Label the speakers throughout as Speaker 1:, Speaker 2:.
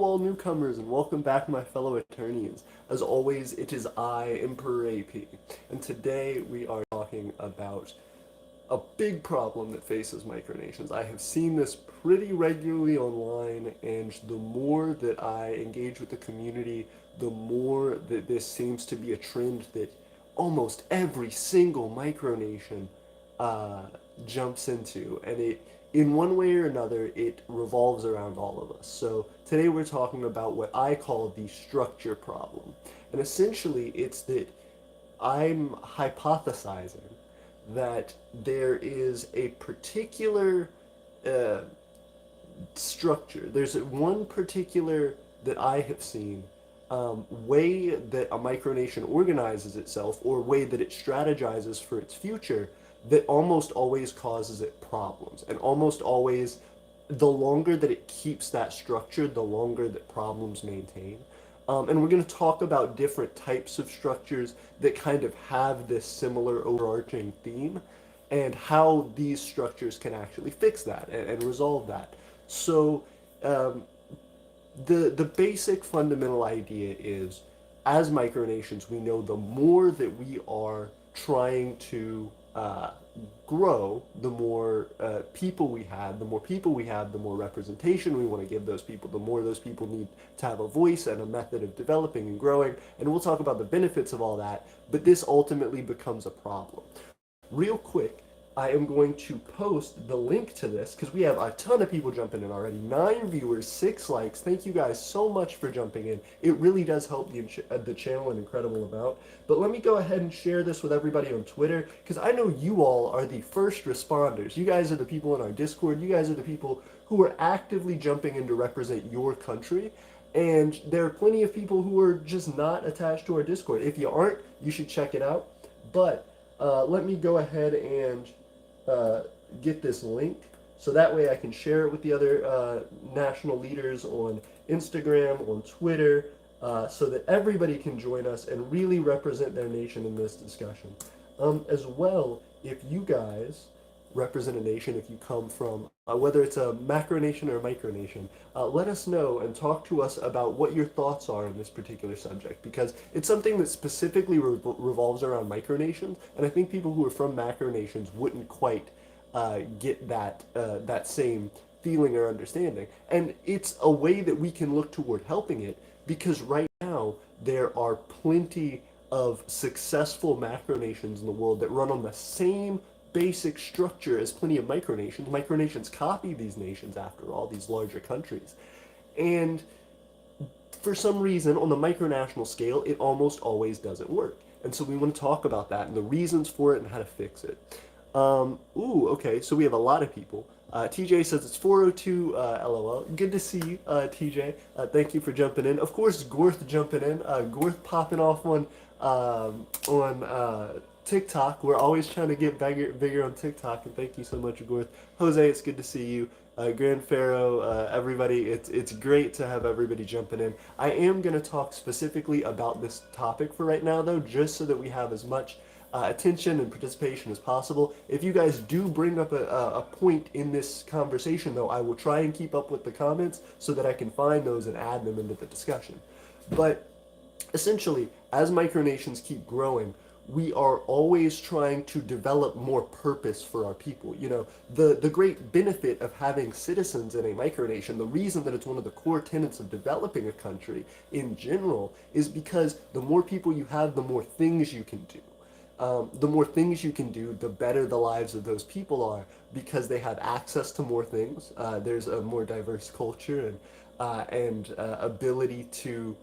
Speaker 1: Hello all newcomers and welcome back my fellow Aeternians. As always, it is I, Emperor AP, and today we are talking about a big problem that faces micronations. I have seen this pretty regularly online, and the more that I engage with the community, the more that this seems to be a trend that almost every single micronation uh, jumps into, and in one way or another, it revolves around all of us. So today we're talking about what I call the structure problem, and essentially it's that I'm hypothesizing that there is a particular uh, structure. There's one particular that I have seen way that a micronation organizes itself or way that it strategizes for its future that almost always causes it problems. And almost always, the longer that it keeps that structure, the longer that problems maintain. And we're going to talk about different types of structures that kind of have this similar overarching theme and how these structures can actually fix that and resolve that. So um, the basic fundamental idea is, as micronations, we know the more that we are trying to grow, the more people we have. The more people we have, the more representation we want to give those people. The more those people need to have a voice and a method of developing and growing. And we'll talk about the benefits of all that. But this ultimately becomes a problem. Real quick, I am going to post the link to this because we have a ton of people jumping in already. 9 viewers, 6 likes. Thank you guys so much for jumping in. It really does help the channel an incredible amount. But let me go ahead and share this with everybody on Twitter because I know you all are the first responders. You guys are the people in our Discord. You guys are the people who are actively jumping in to represent your country. And there are plenty of people who are just not attached to our Discord. If you aren't, you should check it out. But let me go ahead and uh, get this link so that way I can share it with the other national leaders on Instagram, on Twitter, so that everybody can join us and really represent their nation in this discussion. As well, if you guys represent a nation, if you come from, whether it's a macronation or a micronation, let us know and talk to us about what your thoughts are on this particular subject, because it's something that specifically revolves around micronations, and I think people who are from macronations wouldn't quite get that same feeling or understanding. And it's a way that we can look toward helping it, because right now there are plenty of successful macronations in the world that run on the same basic structure as plenty of micronations. Micronations copy these nations, after all, these larger countries. And for some reason, on the micronational scale, it almost always doesn't work. And so we want to talk about that and the reasons for it and how to fix it. Okay, so we have a lot of people. TJ says it's 4:02, LOL. Good to see you, TJ. Thank you for jumping in. Of course, Gorth jumping in. Gorth popping off on TikTok. We're always trying to get bigger on TikTok, and thank you so much, Gorth. Jose, it's good to see you. Grand Pharaoh, everybody, it's great to have everybody jumping in. I am going to talk specifically about this topic for right now, though, just so that we have as much attention and participation as possible. If you guys do bring up a point in this conversation, though, I will try and keep up with the comments so that I can find those and add them into the discussion. But essentially, as micronations keep growing, we are always trying to develop more purpose for our people. You know, the great benefit of having citizens in a micronation, the reason that it's one of the core tenets of developing a country in general, is because the more people you have, the more things you can do. The more things you can do, the better the lives of those people are, because they have access to more things. There's a more diverse culture and ability to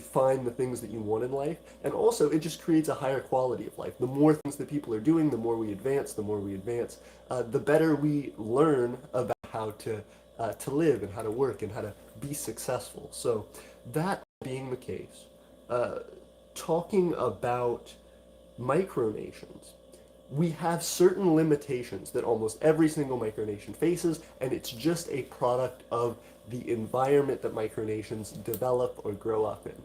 Speaker 1: find the things that you want in life. And also, it just creates a higher quality of life. The more things that people are doing, the more we advance, the better we learn about how to live and how to work and how to be successful. So that being the case, talking about micronations, we have certain limitations that almost every single micronation faces, and it's just a product of the environment that micronations develop or grow up in.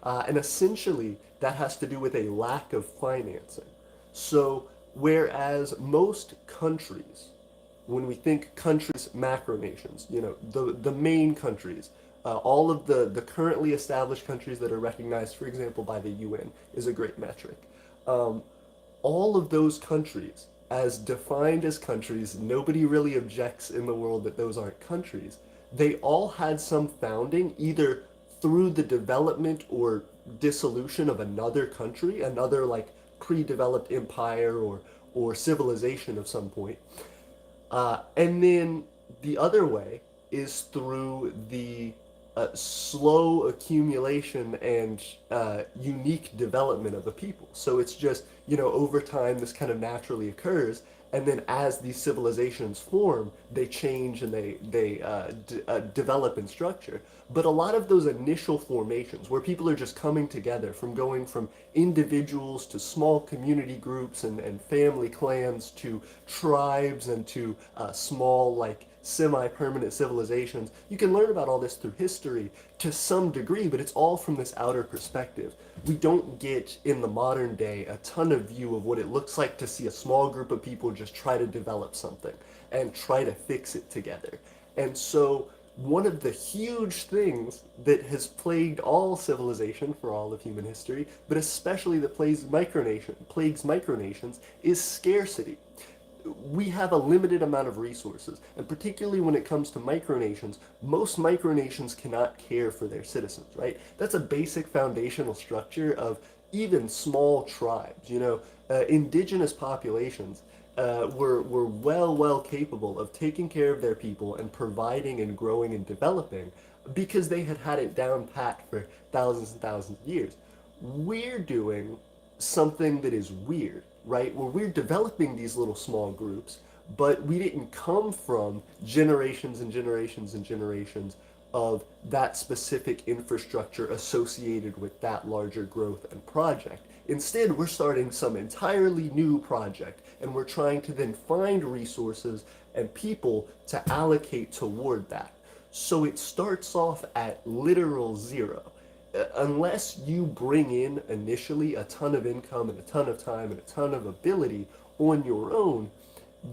Speaker 1: And essentially, that has to do with a lack of financing. So, whereas most countries, when we think countries, macronations, you know, the main countries, all of the currently established countries that are recognized, for example, by the UN, is a great metric. Um, all of those countries, as defined as countries, nobody really objects in the world that those aren't countries. They all had some founding either through the development or dissolution of another country, another like pre-developed empire or civilization of some point. And then the other way is through the slow accumulation and unique development of a people. So it's just, over time, this kind of naturally occurs. And then as these civilizations form, they change and they develop in structure. But a lot of those initial formations, where people are just coming together from going from individuals to small community groups and family clans to tribes and to small, like, semi-permanent civilizations. You can learn about all this through history to some degree, but it's all from this outer perspective. We don't get in the modern day a ton of view of what it looks like to see a small group of people just try to develop something and try to fix it together. And so one of the huge things that has plagued all civilization for all of human history, but especially that plagues micronations, is scarcity. We have a limited amount of resources, and particularly when it comes to micronations, most micronations cannot care for their citizens, right? That's a basic foundational structure of even small tribes. Indigenous populations were well capable of taking care of their people and providing and growing and developing because they had had it down pat for thousands and thousands of years. We're doing something that is weird, right? Where we're developing these little small groups, but we didn't come from generations and generations and generations of that specific infrastructure associated with that larger growth and project. Instead, we're starting some entirely new project, and we're trying to then find resources and people to allocate toward that. So it starts off at literal zero. Unless you bring in initially a ton of income and a ton of time and a ton of ability on your own,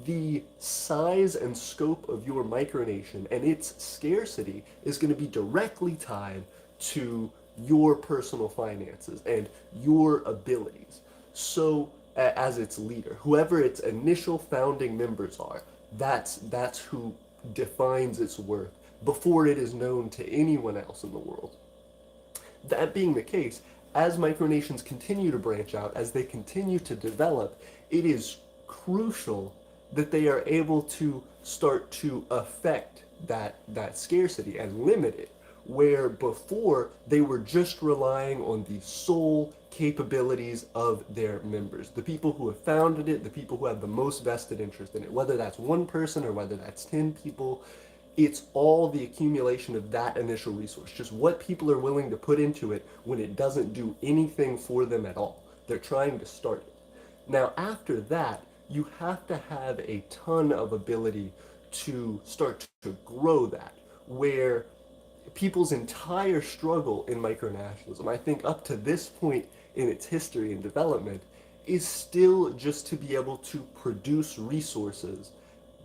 Speaker 1: the size and scope of your micronation and its scarcity is going to be directly tied to your personal finances and your abilities. So, as its leader, whoever its initial founding members are, that's who defines its worth before it is known to anyone else in the world. That being the case, as micronations continue to branch out, as they continue to develop, it is crucial that they are able to start to affect that scarcity and limit it, where before they were just relying on the sole capabilities of their members, the people who have founded it, the people who have the most vested interest in it, whether that's one person or whether that's 10 people. It's all the accumulation of that initial resource, just what people are willing to put into it when it doesn't do anything for them at all. They're trying to start it. Now, after that, you have to have a ton of ability to start to grow that, where people's entire struggle in micronationalism, I think up to this point in its history and development, is still just to be able to produce resources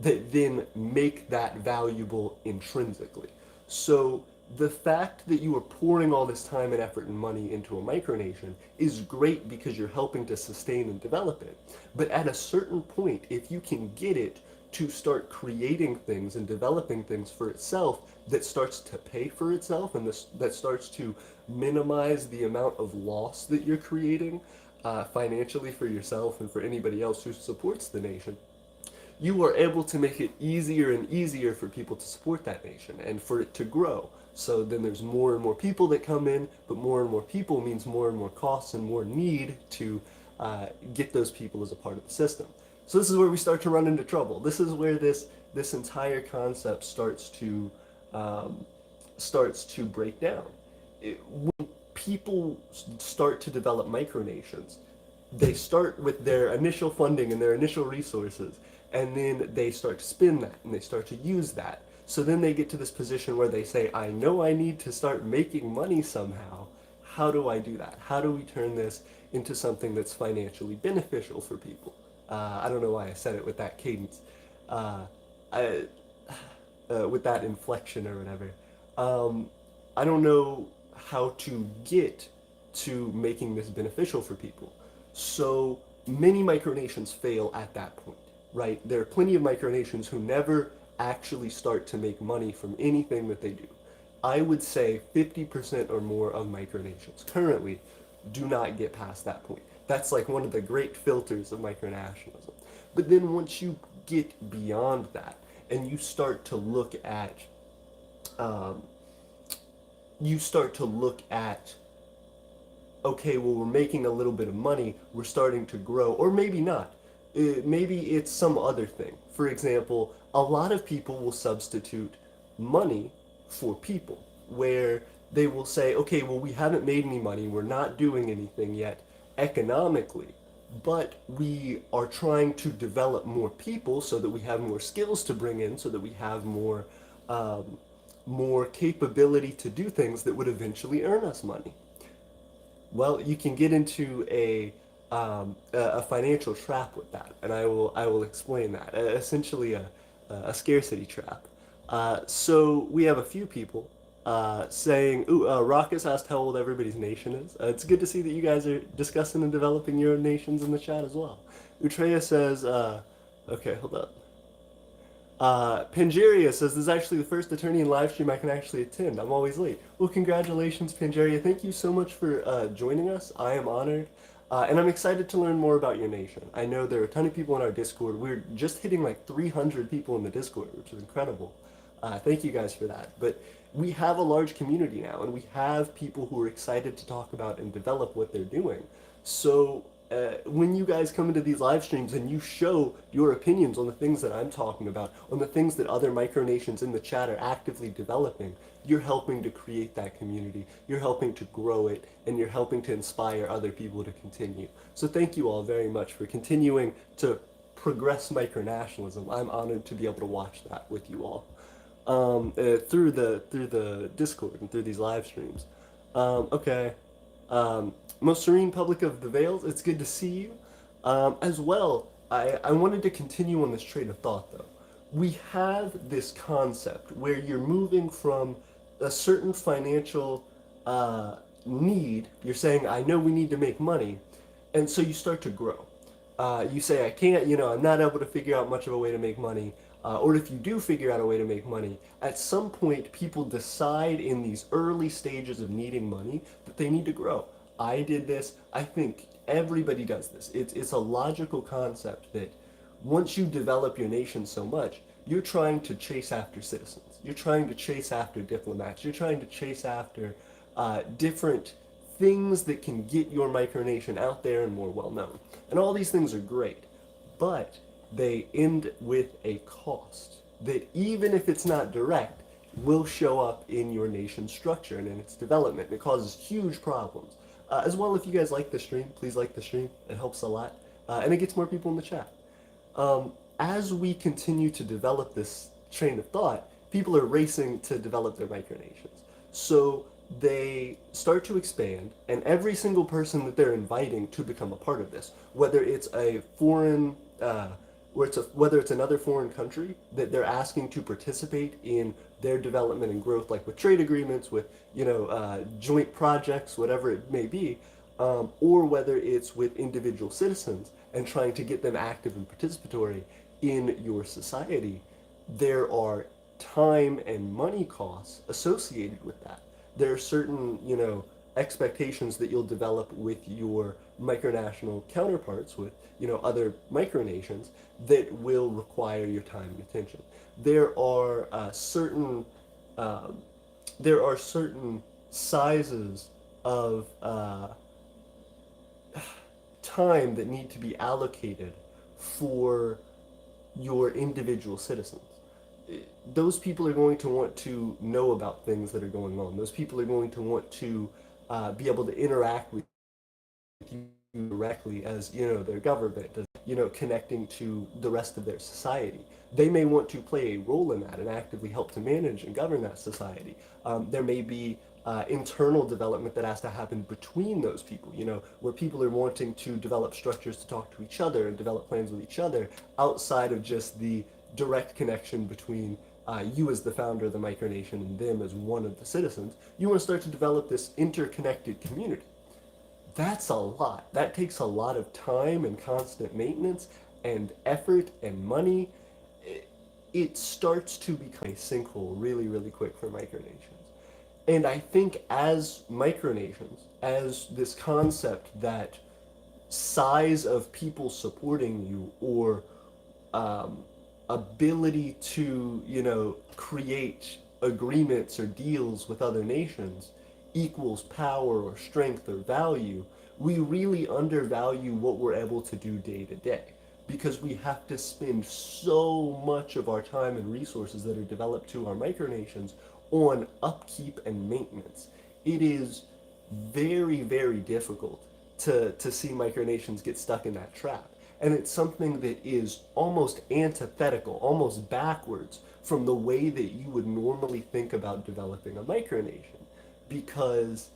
Speaker 1: that then make that valuable intrinsically. So the fact that you are pouring all this time and effort and money into a micronation is great because you're helping to sustain and develop it. But at a certain point, if you can get it to start creating things and developing things for itself that starts to pay for itself and that starts to minimize the amount of loss that you're creating financially for yourself and for anybody else who supports the nation, you are able to make it easier and easier for people to support that nation and for it to grow. So then there's more and more people that come in, but more and more people means more and more costs and more need to get those people as a part of the system. So this is where we start to run into trouble. This is where this entire concept starts to break down. When people start to develop micronations, they start with their initial funding and their initial resources, and then they start to spin that and they start to use that. So then they get to this position where they say, I know I need to start making money somehow. How do I do that? How do we turn this into something that's financially beneficial for people? I don't know why I said it with that cadence, I, with that inflection or whatever. I don't know how to get to making this beneficial for people. So many micronations fail at that point, right? There are plenty of micronations who never actually start to make money from anything that they do. I would say 50% or more of micronations currently do not get past that point. That's like one of the great filters of micronationalism. But then once you get beyond that and um, you start to look at okay, well, we're making a little bit of money, we're starting to grow, or maybe not. Maybe it's some other thing. For example, a lot of people will substitute money for people, where they will say, okay, well, we haven't made any money, we're not doing anything yet economically, but we are trying to develop more people so that we have more skills to bring in, so that we have um, more capability to do things that would eventually earn us money. Well, you can get into a financial trap with that, and I will explain that. Essentially, a scarcity trap. So we have a few people saying, "Ooh, Raucus asked how old everybody's nation is." It's good to see that you guys are discussing and developing your nations in the chat as well. Utreya says, "Okay, hold up." Pangeria says this is actually the first Aeternian live stream I can actually attend. I'm always late. Well, congratulations, Pangeria. Thank you so much for joining us. I am honored. And I'm excited to learn more about your nation. I know there are a ton of people in our Discord. We're just hitting like 300 people in the Discord, which is incredible. Thank you guys for that. But we have a large community now, and we have people who are excited to talk about and develop what they're doing. So when you guys come into these live streams and you show your opinions on the things that I'm talking about, on the things that other micronations in the chat are actively developing, you're helping to create that community, you're helping to grow it, and you're helping to inspire other people to continue. So thank you all very much for continuing to progress micronationalism. I'm honored to be able to watch that with you all through the Discord and through these live streams. Okay. Most serene public of the Vales, it's good to see you. As well, I wanted to continue on this train of thought though. We have this concept where you're moving from a certain financial need, you're saying, I know we need to make money, and so you start to grow. You say, I can't, I'm not able to figure out much of a way to make money. Or if you do figure out a way to make money, at some point people decide in these early stages of needing money that they need to grow. I did this. I think everybody does this. It's a logical concept that once you develop your nation so much, you're trying to chase after citizens. You're trying to chase after diplomats. You're trying to chase after different things that can get your micronation out there and more well known. And all these things are great, but they end with a cost that even if it's not direct, will show up in your nation's structure and in its development. It causes huge problems. As well, if you guys like the stream, please like the stream. It helps a lot. And it gets more people in the chat. As we continue to develop this train of thought, people are racing to develop their micronations. So they start to expand, and every single person that they're inviting to become a part of this, whether it's a foreign, whether it's another foreign country that they're asking to participate in their development and growth, like with trade agreements, with joint projects, whatever it may be, or whether it's with individual citizens and trying to get them active and participatory in your society, there are time and money costs associated with that. There are certain, expectations that you'll develop with your micronational counterparts, with, other micronations that will require your time and attention. There are certain sizes of time that need to be allocated for your individual citizens. Those people are going to want to know about things that are going on. Those people are going to want to be able to interact with you directly as, their government, as, connecting to the rest of their society. They may want to play a role in that and actively help to manage and govern that society. There may be internal development that has to happen between those people, where people are wanting to develop structures to talk to each other and develop plans with each other outside of just the direct connection between you as the founder of the micronation and them as one of the citizens, you want to start to develop this interconnected community. That's a lot. That takes a lot of time and constant maintenance and effort and money. It starts to become a sinkhole really, really quick for micronations. And I think as micronations, as this concept that size of people supporting you or um, ability to, create agreements or deals with other nations equals power or strength or value, we really undervalue what we're able to do day to day because we have to spend so much of our time and resources that are developed to our micronations on upkeep and maintenance. It is very, very difficult to see micronations get stuck in that trap. And it's something that is almost antithetical, almost backwards from the way that you would normally think about developing a micronation. Because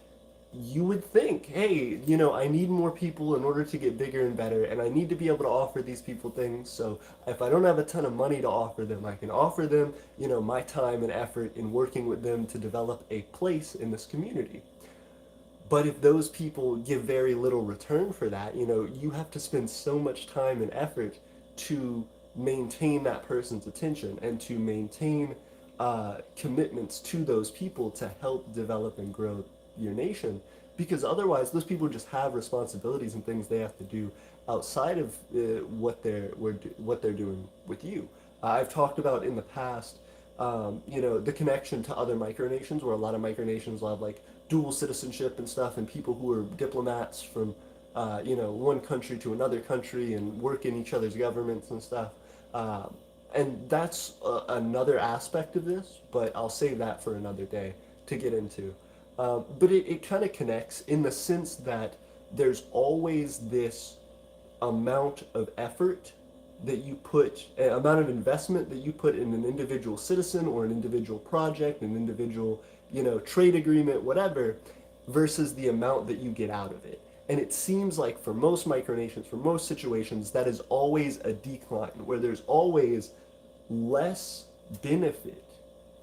Speaker 1: you would think, hey, I need more people in order to get bigger and better, and I need to be able to offer these people things. So if I don't have a ton of money to offer them, I can offer them, my time and effort in working with them to develop a place in this community. But if those people give very little return for that, you have to spend so much time and effort to maintain that person's attention and to maintain commitments to those people to help develop and grow your nation. Because otherwise, those people just have responsibilities and things they have to do outside of what they're doing with you. I've talked about in the past, the connection to other micronations, where a lot of micronations will have like dual citizenship and stuff, and people who are diplomats from, one country to another country and work in each other's governments and stuff. Uh, and that's another aspect of this, but I'll save that for another day to get into. But it kind of connects in the sense that there's always this amount of effort that you put, amount of investment that you put in an individual citizen or an individual project, an individual, trade agreement, whatever, versus the amount that you get out of it. And it seems like for most micronations, for most situations, that is always a decline, where there's always less benefit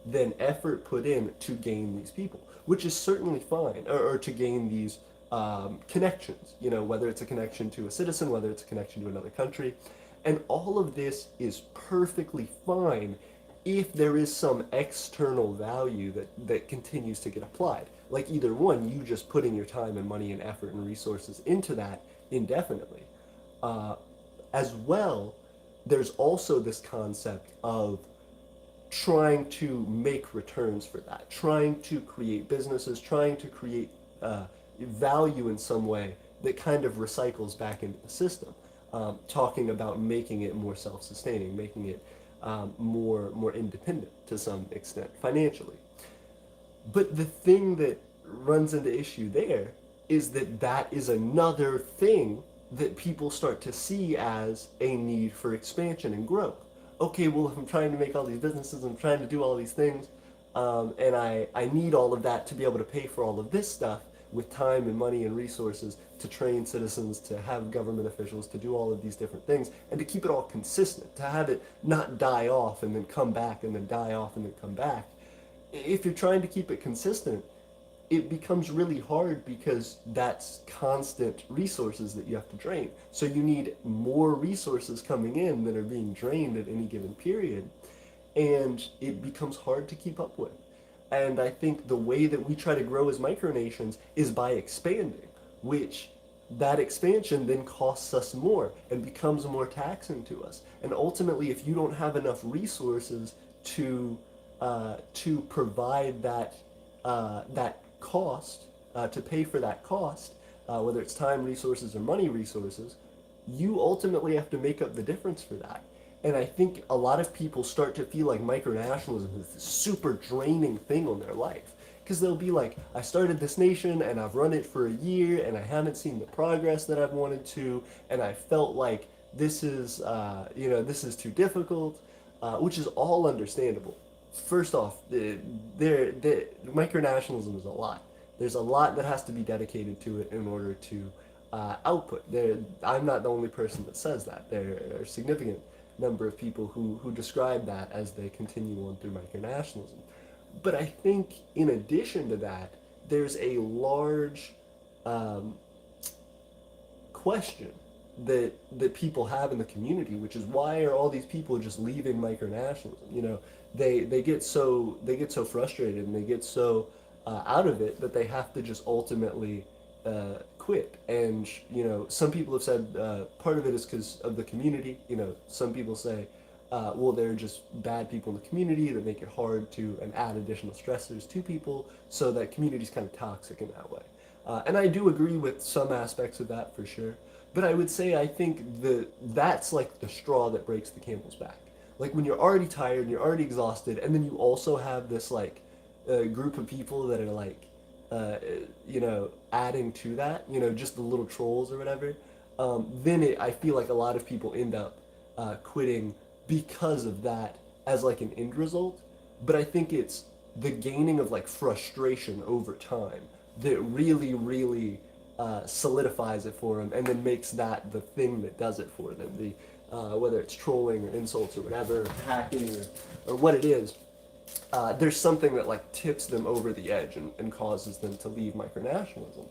Speaker 1: than effort put in to gain these people, which is certainly fine, or to gain these connections, whether it's a connection to a citizen, whether it's a connection to another country. And all of this is perfectly fine if there is some external value that continues to get applied. Like either one, you just putting your time and money and effort and resources into that indefinitely. Uh, as well, there's also this concept of trying to make returns for that, trying to create businesses, trying to create value in some way that kind of recycles back into the system. Talking about making it more self-sustaining, making it more independent to some extent financially. But the thing that runs into issue there is that is another thing that people start to see as a need for expansion and growth. Okay, well, if I'm trying to make all these businesses, I'm trying to do all these things, and I need all of that to be able to pay for all of this stuff with time and money and resources to train citizens, to have government officials, to do all of these different things, and to keep it all consistent, to have it not die off and then come back and then die off and then come back. If you're trying to keep it consistent, it becomes really hard because that's constant resources that you have to drain. So you need more resources coming in that are being drained at any given period, and it becomes hard to keep up with. And I think the way that we try to grow as micronations is by expanding, which that expansion then costs us more and becomes more taxing to us. And ultimately, if you don't have enough resources to provide that cost, to pay for that cost, whether it's time resources or money resources, you ultimately have to make up the difference for that. And I think a lot of people start to feel like micronationalism is this super draining thing on their life. Because they'll be like, I started this nation and I've run it for a year and I haven't seen the progress that I've wanted to, and I felt like this is, this is too difficult, which is all understandable. First off, micronationalism is a lot. There's a lot that has to be dedicated to it in order to output. I'm not the only person that says that. There are significant number of people who describe that as they continue on through micronationalism. But I think in addition to that, there's a large um, question that people have in the community, which is why are all these people just leaving micronationalism? They get so frustrated and they get so out of it that they have to just ultimately quit. And some people have said part of it is because of the community. Some people say, well, they're just bad people in the community that make it hard to and add additional stressors to people, so that community's kind of toxic in that way. And I do agree with some aspects of that for sure. But I would say I think that's like the straw that breaks the camel's back. Like when you're already tired and you're already exhausted, and then you also have this like group of people that are like, adding to that, just the little trolls or whatever. Then I feel like a lot of people end up quitting because of that as like an end result. But I think it's the gaining of like frustration over time that really, really solidifies it for them, and then makes that the thing that does it for them. Whether it's trolling or insults or whatever, hacking or what it is, there's something that like tips them over the edge and causes them to leave micronationalism.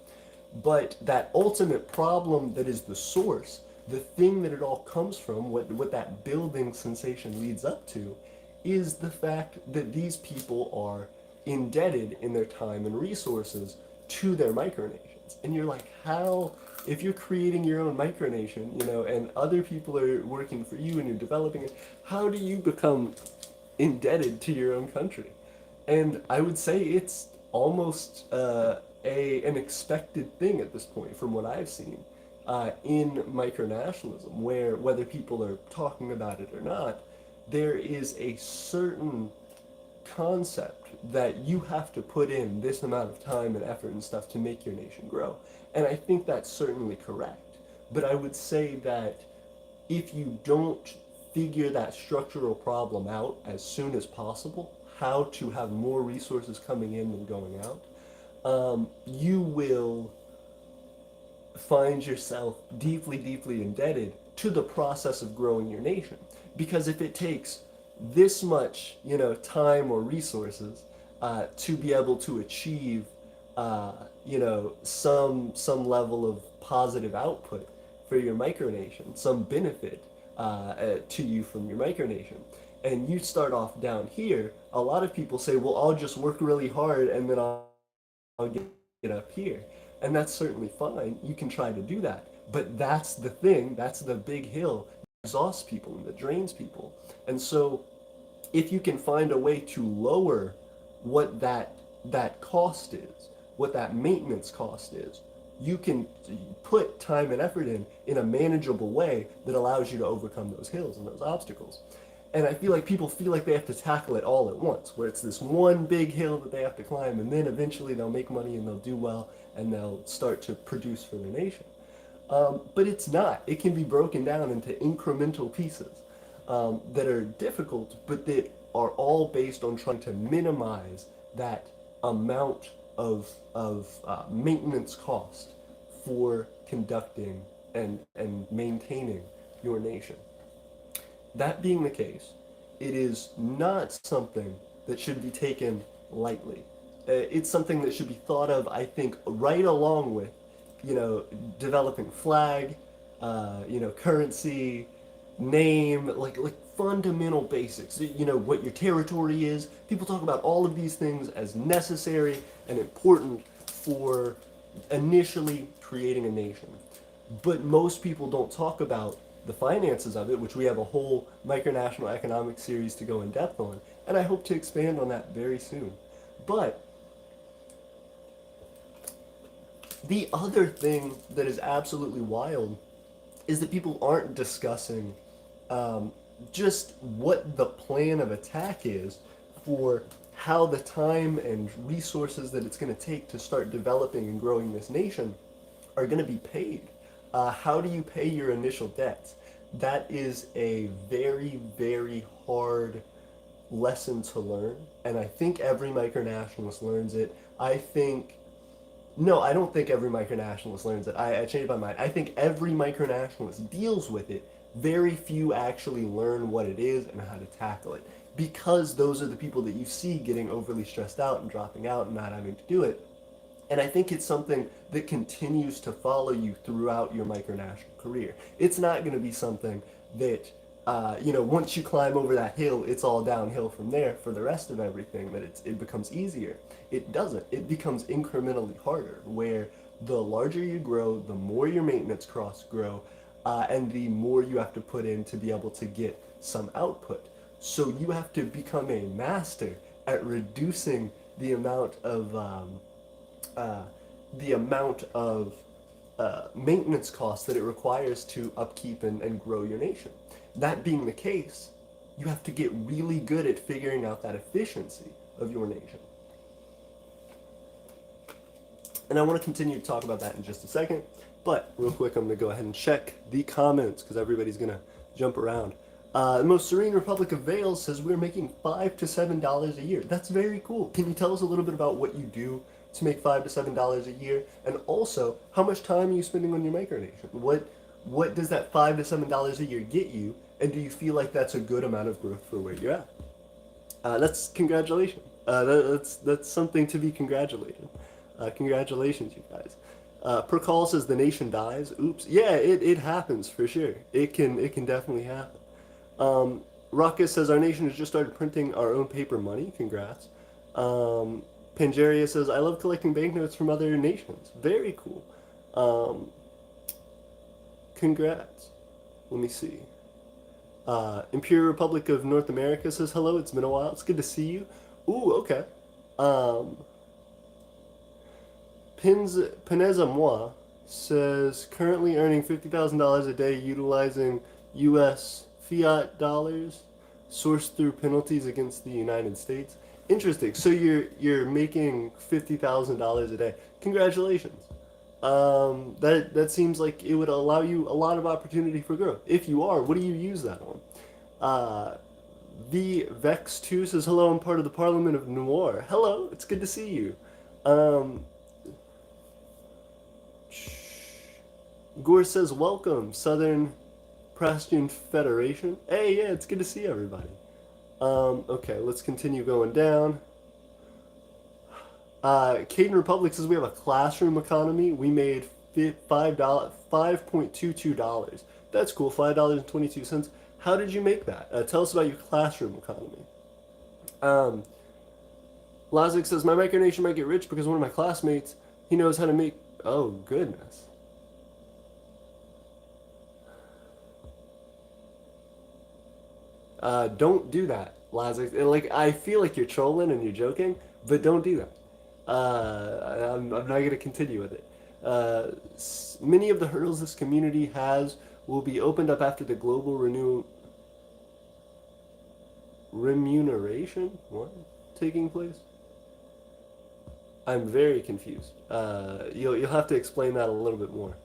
Speaker 1: But that ultimate problem that is the source, the thing that it all comes from, what that building sensation leads up to, is the fact that these people are indebted in their time and resources to their micronations. And you're like, how, if you're creating your own micronation, and other people are working for you and you're developing it, how do you become indebted to your own country? And I would say it's almost an expected thing at this point, from what I've seen in micronationalism, where whether people are talking about it or not, there is a certain concept that you have to put in this amount of time and effort and stuff to make your nation grow. And I think that's certainly correct. But I would say that if you don't figure that structural problem out as soon as possible, how to have more resources coming in than going out, you will find yourself deeply, deeply indebted to the process of growing your nation. Because if it takes this much, time or resources to be able to achieve, some level of positive output for your micronation, some benefit to you from your micronation, and you start off down here, a lot of people say, well, I'll just work really hard and then I'll get up here. And that's certainly fine. You can try to do that. But that's the thing, that's the big hill that exhausts people and that drains people. And so if you can find a way to lower what that cost is, what that maintenance cost is, you can put time and effort in a manageable way that allows you to overcome those hills and those obstacles. And I feel like people feel like they have to tackle it all at once, where it's this one big hill that they have to climb, and then eventually they'll make money and they'll do well and they'll start to produce for their nation. But it's not. It can be broken down into incremental pieces that are difficult, but that are all based on trying to minimize that amount of maintenance cost for conducting and maintaining your nation. That being the case, it is not something that should be taken lightly. It's something that should be thought of, I think, right along with, developing flag, currency, name, like fundamental basics. What your territory is. People talk about all of these things as necessary and important for initially creating a nation. But most people don't talk about the finances of it, which we have a whole micronational economics series to go in depth on, and I hope to expand on that very soon. But the other thing that is absolutely wild is that people aren't discussing just what the plan of attack is for how the time and resources that it's going to take to start developing and growing this nation are going to be paid. How do you pay your initial debts? That is a very, very hard lesson to learn, and I think every micronationalist learns it. No, I don't think every micronationalist learns it. I changed my mind. I think every micronationalist deals with it Very few actually learn what it is and how to tackle it, because those are the people that you see getting overly stressed out and dropping out and not having to do it. And I think it's something that continues to follow you throughout your micronational career. It's not going to be something that, once you climb over that hill, it's all downhill from there for the rest of everything, that it becomes easier. It doesn't. It becomes incrementally harder, where the larger you grow, the more your maintenance costs grow, and the more you have to put in to be able to get some output. So you have to become a master at reducing the amount of uh, maintenance costs that it requires to upkeep and grow your nation. That being the case, you have to get really good at figuring out that efficiency of your nation. And I want to continue to talk about that in just a second, but real quick, I'm going to go ahead and check the comments because everybody's going to jump around. The Most Serene Republic of Vales says we're making $5 to $7 a year. That's very cool. Can you tell us a little bit about what you do to make $5 to $7 a year, and also how much time are you spending on your micronation? What does that $5 to $7 a year get you, and do you feel like that's a good amount of growth for where you're at? That's congratulations. That's something to be congratulated. Congratulations, you guys. Per call says the nation dies. Oops. Yeah, it happens for sure. It can definitely happen. Ruckus says our nation has just started printing our own paper money. Congrats. Pangeria says I love collecting banknotes from other nations. Very cool. Congrats. Let me see. Imperial Republic of North America says hello. It's been a while. It's good to see you. Ooh, okay. Pineza Moi says currently earning $50,000 a day utilizing U.S. fiat dollars sourced through penalties against the United States. Interesting. So you're making $50,000 a day. Congratulations. That seems like it would allow you a lot of opportunity for growth. If you are, what do you use that on? The Vex 2 says hello. I'm part of the Parliament of Noir. Hello. It's good to see you. Gore says welcome, Southern Prastian Federation. Hey, yeah, it's good to see everybody. Okay, let's continue going down. Caden Republic says we have a classroom economy. We made $5.22. That's cool, $5.22. How did you make that? Tell us about your classroom economy. Lazik says my micronation might get rich because one of my classmates, he knows how to make. Oh goodness. Don't do that, Lazik. Like, I feel like you're trolling and you're joking, but don't do that. I'm not going to continue with it. Many of the hurdles this community has will be opened up after the global remuneration taking place. I'm very confused. You'll have to explain that a little bit more.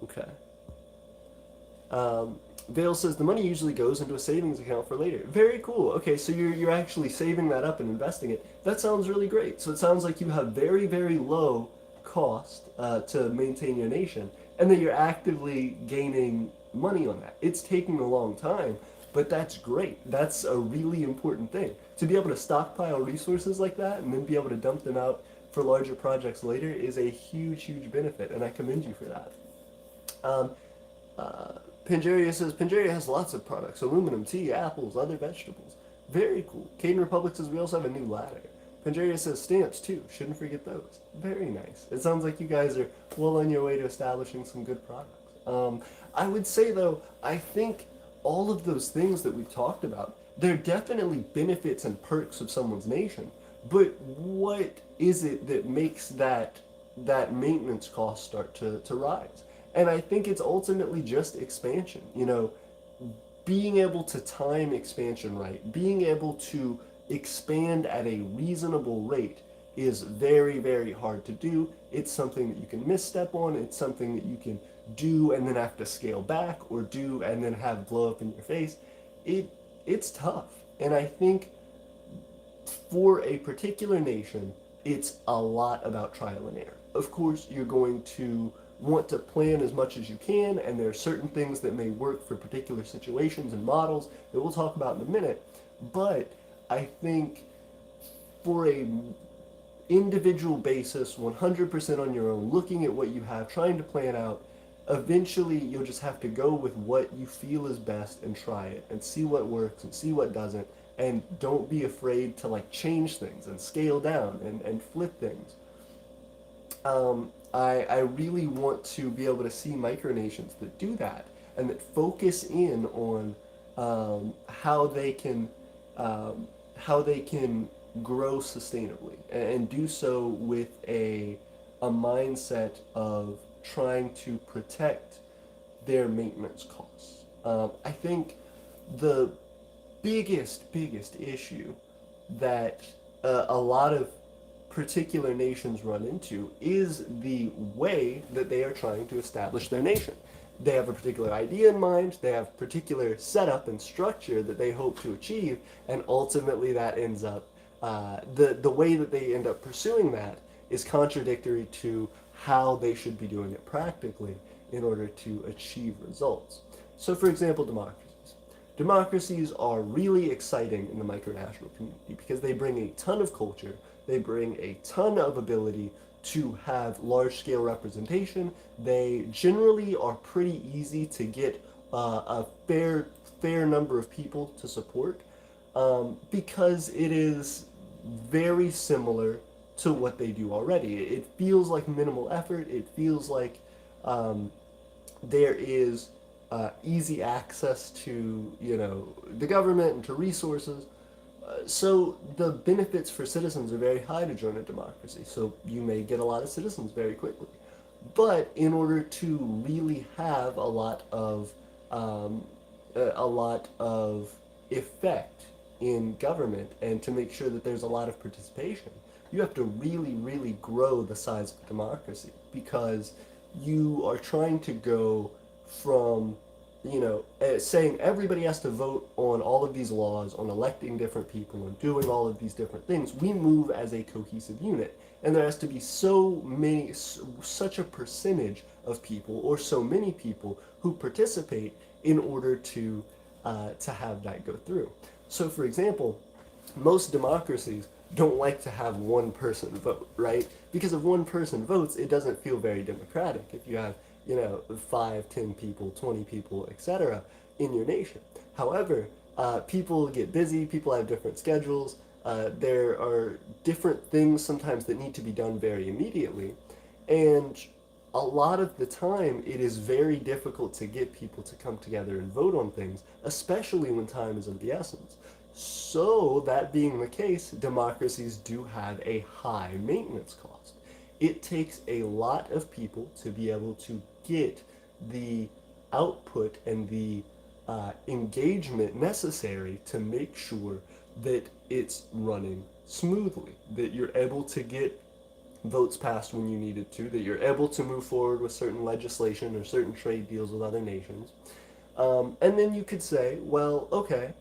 Speaker 1: Okay. Vale says the money usually goes into a savings account for later. Very cool. Okay, so you're actually saving that up and investing it. That sounds really great. So it sounds like you have very, very low cost to maintain your nation, and that you're actively gaining money on that. It's taking a long time, but that's great. That's a really important thing. To be able to stockpile resources like that and then be able to dump them out for larger projects later is a huge, huge benefit, and I commend you for that. Pangeria says Pangeria has lots of products: aluminum, tea, apples, other vegetables. Very cool. Caden Republic says we also have a new ladder. Pangeria says stamps too. Shouldn't forget those. Very nice. It sounds like you guys are well on your way to establishing some good products. I would say though, I think all of those things that we've talked about, they're definitely benefits and perks of someone's nation. But what is it that makes that maintenance cost start to rise? And I think it's ultimately just expansion. Being able to time expansion right, being able to expand at a reasonable rate is very, very hard to do. It's something that you can misstep on. It's something that you can do and then have to scale back, or do and then have blow up in your face. It's tough. And I think for a particular nation, it's a lot about trial and error. Of course, you're going to want to plan as much as you can, and there are certain things that may work for particular situations and models that we'll talk about in a minute. But I think for a individual basis, 100% on your own, looking at what you have, trying to plan out, eventually you'll just have to go with what you feel is best and try it and see what works and see what doesn't, and don't be afraid to like change things and scale down and flip things. I really want to be able to see micronations that do that and that focus in on how they can grow sustainably and do so with a mindset of trying to protect their maintenance costs. I think the biggest issue that a lot of particular nations run into is the way that they are trying to establish their nation. They have a particular idea in mind, they have particular setup and structure that they hope to achieve, and ultimately that ends up, the way that they end up pursuing that is contradictory to how they should be doing it practically in order to achieve results. So for example, democracies. Democracies are really exciting in the micronational community because they bring a ton of culture, they bring a ton of ability to have large-scale representation. They generally are pretty easy to get a fair number of people to support because it is very similar to what they do already. It feels like minimal effort. It feels like there is easy access to, the government and to resources. So the benefits for citizens are very high to join a democracy. So you may get a lot of citizens very quickly. But in order to really have a lot of effect in government and to make sure that there's a lot of participation, you have to really grow the size of democracy because you are trying to go from saying everybody has to vote on all of these laws, on electing different people, and doing all of these different things. We move as a cohesive unit, and there has to be such a percentage of people, or so many people who participate in order to have that go through. So, for example, most democracies don't like to have one person vote, right? Because if one person votes, it doesn't feel very democratic. If you have 5, 10 people, 20 people, etc. in your nation. However, people get busy, people have different schedules, there are different things sometimes that need to be done very immediately, and a lot of the time it is very difficult to get people to come together and vote on things, especially when time is of the essence. So, that being the case, democracies do have a high maintenance cost. It takes a lot of people to be able to get the output and the engagement necessary to make sure that it's running smoothly, that you're able to get votes passed when you needed to, that you're able to move forward with certain legislation or certain trade deals with other nations. And then you could say, well, okay,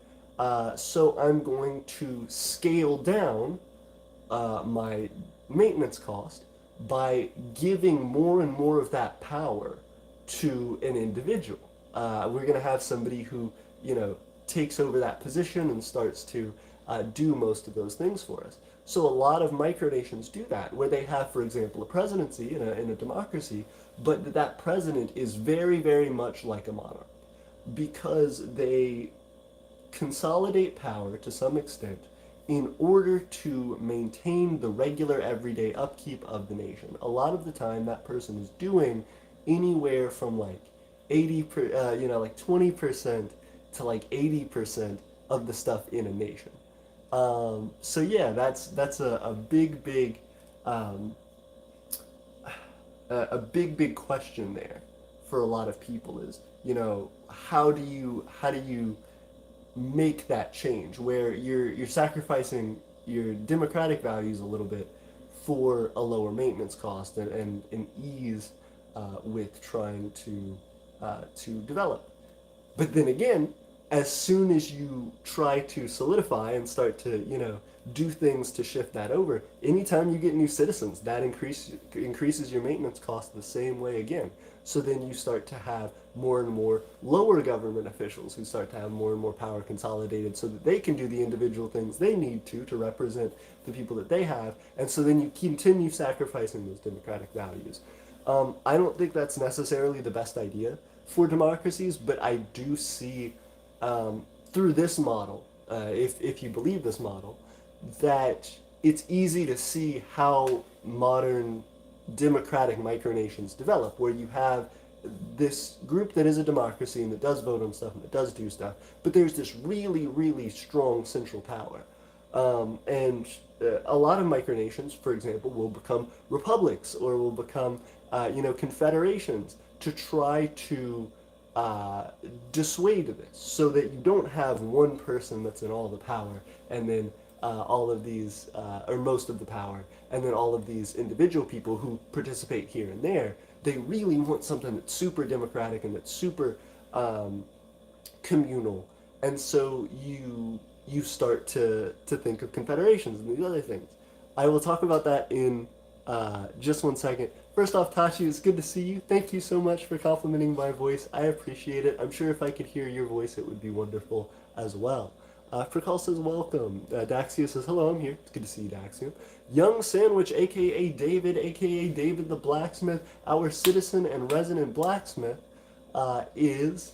Speaker 1: so I'm going to scale down my maintenance cost by giving more and more of that power to an individual. We're going to have somebody who, takes over that position and starts to do most of those things for us. So a lot of micronations do that, where they have, for example, a presidency in a democracy, but that president is very much like a monarch because they consolidate power to some extent in order to maintain the regular everyday upkeep of the nation. A lot of the time that person is doing anywhere from like 20% to like 80% of the stuff in a nation. So yeah, that's a big big question there for a lot of people is, how do you make that change where you're sacrificing your democratic values a little bit for a lower maintenance cost and an ease with trying to develop. But then again, as soon as you try to solidify and start to, do things to shift that over, anytime you get new citizens, that increases your maintenance cost the same way again. So then you start to have more and more lower government officials who start to have more and more power consolidated so that they can do the individual things they need to represent the people that they have. And so then you continue sacrificing those democratic values. I don't think that's necessarily the best idea for democracies, but I do see through this model, if you believe this model, that it's easy to see how modern democratic micronations develop, where you have this group that is a democracy and that does vote on stuff and that does do stuff, but there's this really, really strong central power. And a lot of micronations, for example, will become republics or will become, confederations to try to dissuade this, so that you don't have one person that's in all the power and then all of these, or most of the power, and then all of these individual people who participate here and there. They really want something that's super democratic and that's super communal, and so you start to think of confederations and these other things. I will talk about that in just one second. First off, Tashi, it's good to see you. Thank you so much for complimenting my voice. I appreciate it. I'm sure if I could hear your voice, it would be wonderful as well. Prakal says, welcome. Daxia says, hello, I'm here. It's good to see you, Daxia. Young Sandwich, aka David the Blacksmith, our citizen and resident blacksmith, is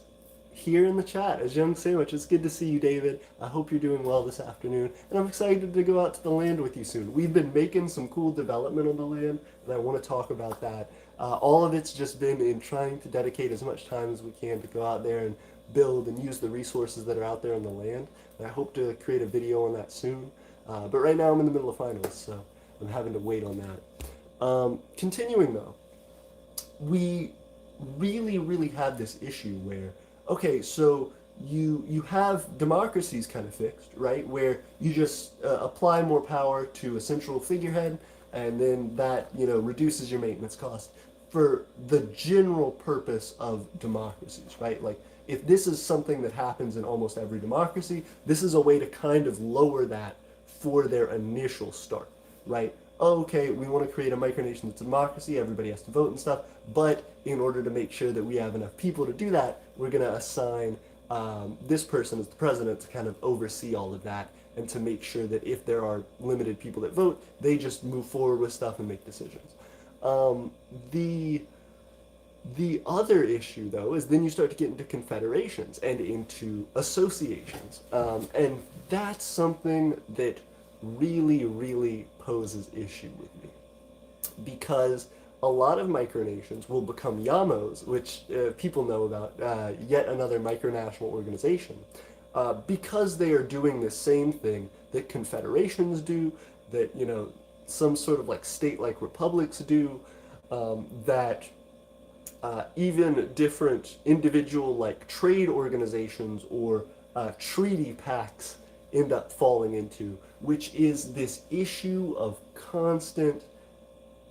Speaker 1: here in the chat as Young Sandwich. It's good to see you, David. I hope you're doing well this afternoon, and I'm excited to go out to the land with you soon. We've been making some cool development on the land, and I want to talk about that. All of it's just been in trying to dedicate as much time as we can to go out there and build and use the resources that are out there on the land. And I hope to create a video on that soon. But right now I'm in the middle of finals, so I'm having to wait on that. Continuing though, we really, really have this issue where, okay, so you have democracies kind of fixed, right? Where you just apply more power to a central figurehead, and then that, reduces your maintenance cost for the general purpose of democracies, right? Like, if this is something that happens in almost every democracy, this is a way to kind of lower that for their initial start, right? Oh, okay, we want to create a micronation that's a democracy, everybody has to vote and stuff, but in order to make sure that we have enough people to do that, we're going to assign this person as the president to kind of oversee all of that, and to make sure that if there are limited people that vote, they just move forward with stuff and make decisions. The other issue, though, is then you start to get into confederations and into associations. And that's something that really, really poses issue with me. Because a lot of micronations will become YAMOs, which people know about, yet another micronational organization, because they are doing the same thing that confederations do, that, some sort of like state-like republics do, that even different individual like trade organizations or treaty pacts end up falling into, which is this issue of constant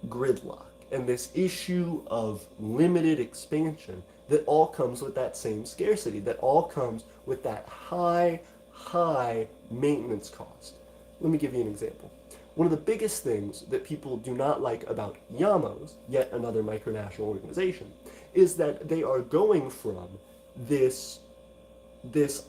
Speaker 1: gridlock and this issue of limited expansion that all comes with that same scarcity, that all comes with that high maintenance cost. Let me give you an example. One of the biggest things that people do not like about YAMOs, yet another micronational organization, is that they are going from this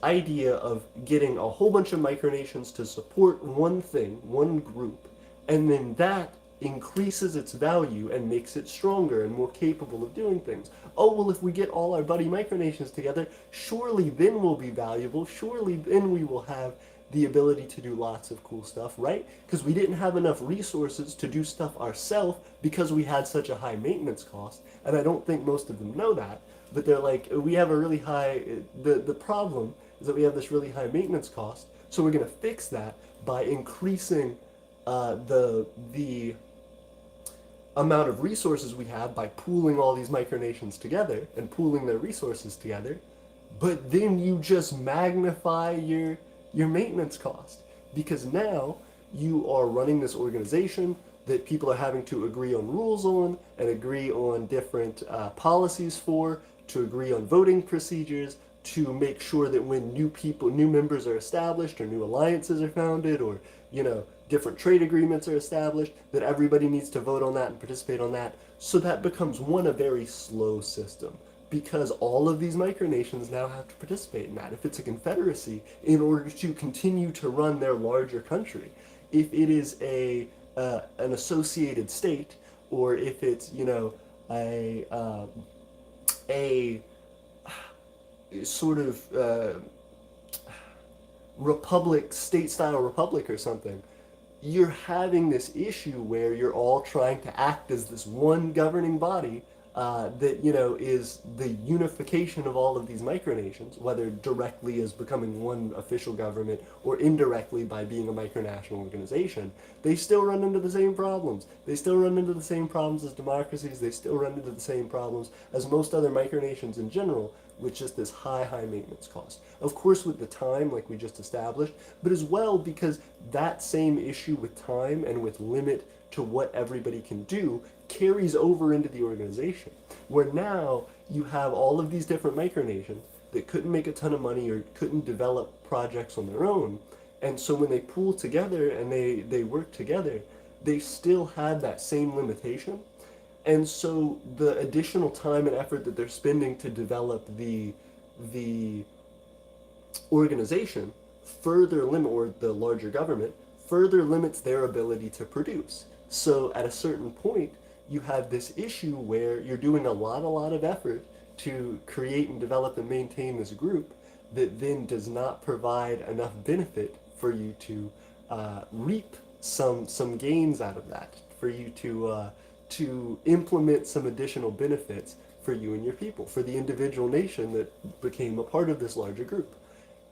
Speaker 1: idea of getting a whole bunch of micronations to support one thing, one group, and then that increases its value and makes it stronger and more capable of doing things. Oh, well, if we get all our buddy micronations together, surely then we'll be valuable, surely then we will have the ability to do lots of cool stuff, right? Because we didn't have enough resources to do stuff ourselves because we had such a high maintenance cost, and I don't think most of them know that, but they're like, we have a really high, the problem is that we have this really high maintenance cost, so we're going to fix that by increasing the amount of resources we have by pooling all these micronations together and pooling their resources together, but then you just magnify your maintenance cost, because now you are running this organization that people are having to agree on rules on and agree on different policies for, to agree on voting procedures, to make sure that when new members are established, or new alliances are founded, or different trade agreements are established, that everybody needs to vote on that and participate on that. So that becomes a very slow system, because all of these micronations now have to participate in that. If it's a confederacy, in order to continue to run their larger country. If it is an associated state, or if it's a sort of republic, state-style republic or something, you're having this issue where you're all trying to act as this one governing body that is the unification of all of these micronations, whether directly as becoming one official government or indirectly by being a micronational organization. They still run into the same problems. They still run into the same problems as democracies. They still run into the same problems as most other micronations in general, with just this high maintenance cost. Of course, with the time, like we just established, but as well because that same issue with time and with limit to what everybody can do carries over into the organization, where now you have all of these different micronations that couldn't make a ton of money or couldn't develop projects on their own. And so when they pool together and they work together, they still had that same limitation. And so the additional time and effort that they're spending to develop the organization further limit, or the larger government, further limits their ability to produce. So at a certain point, you have this issue where you're doing a lot of effort to create and develop and maintain this group that then does not provide enough benefit for you to reap some gains out of that, for you to implement some additional benefits for you and your people, for the individual nation that became a part of this larger group.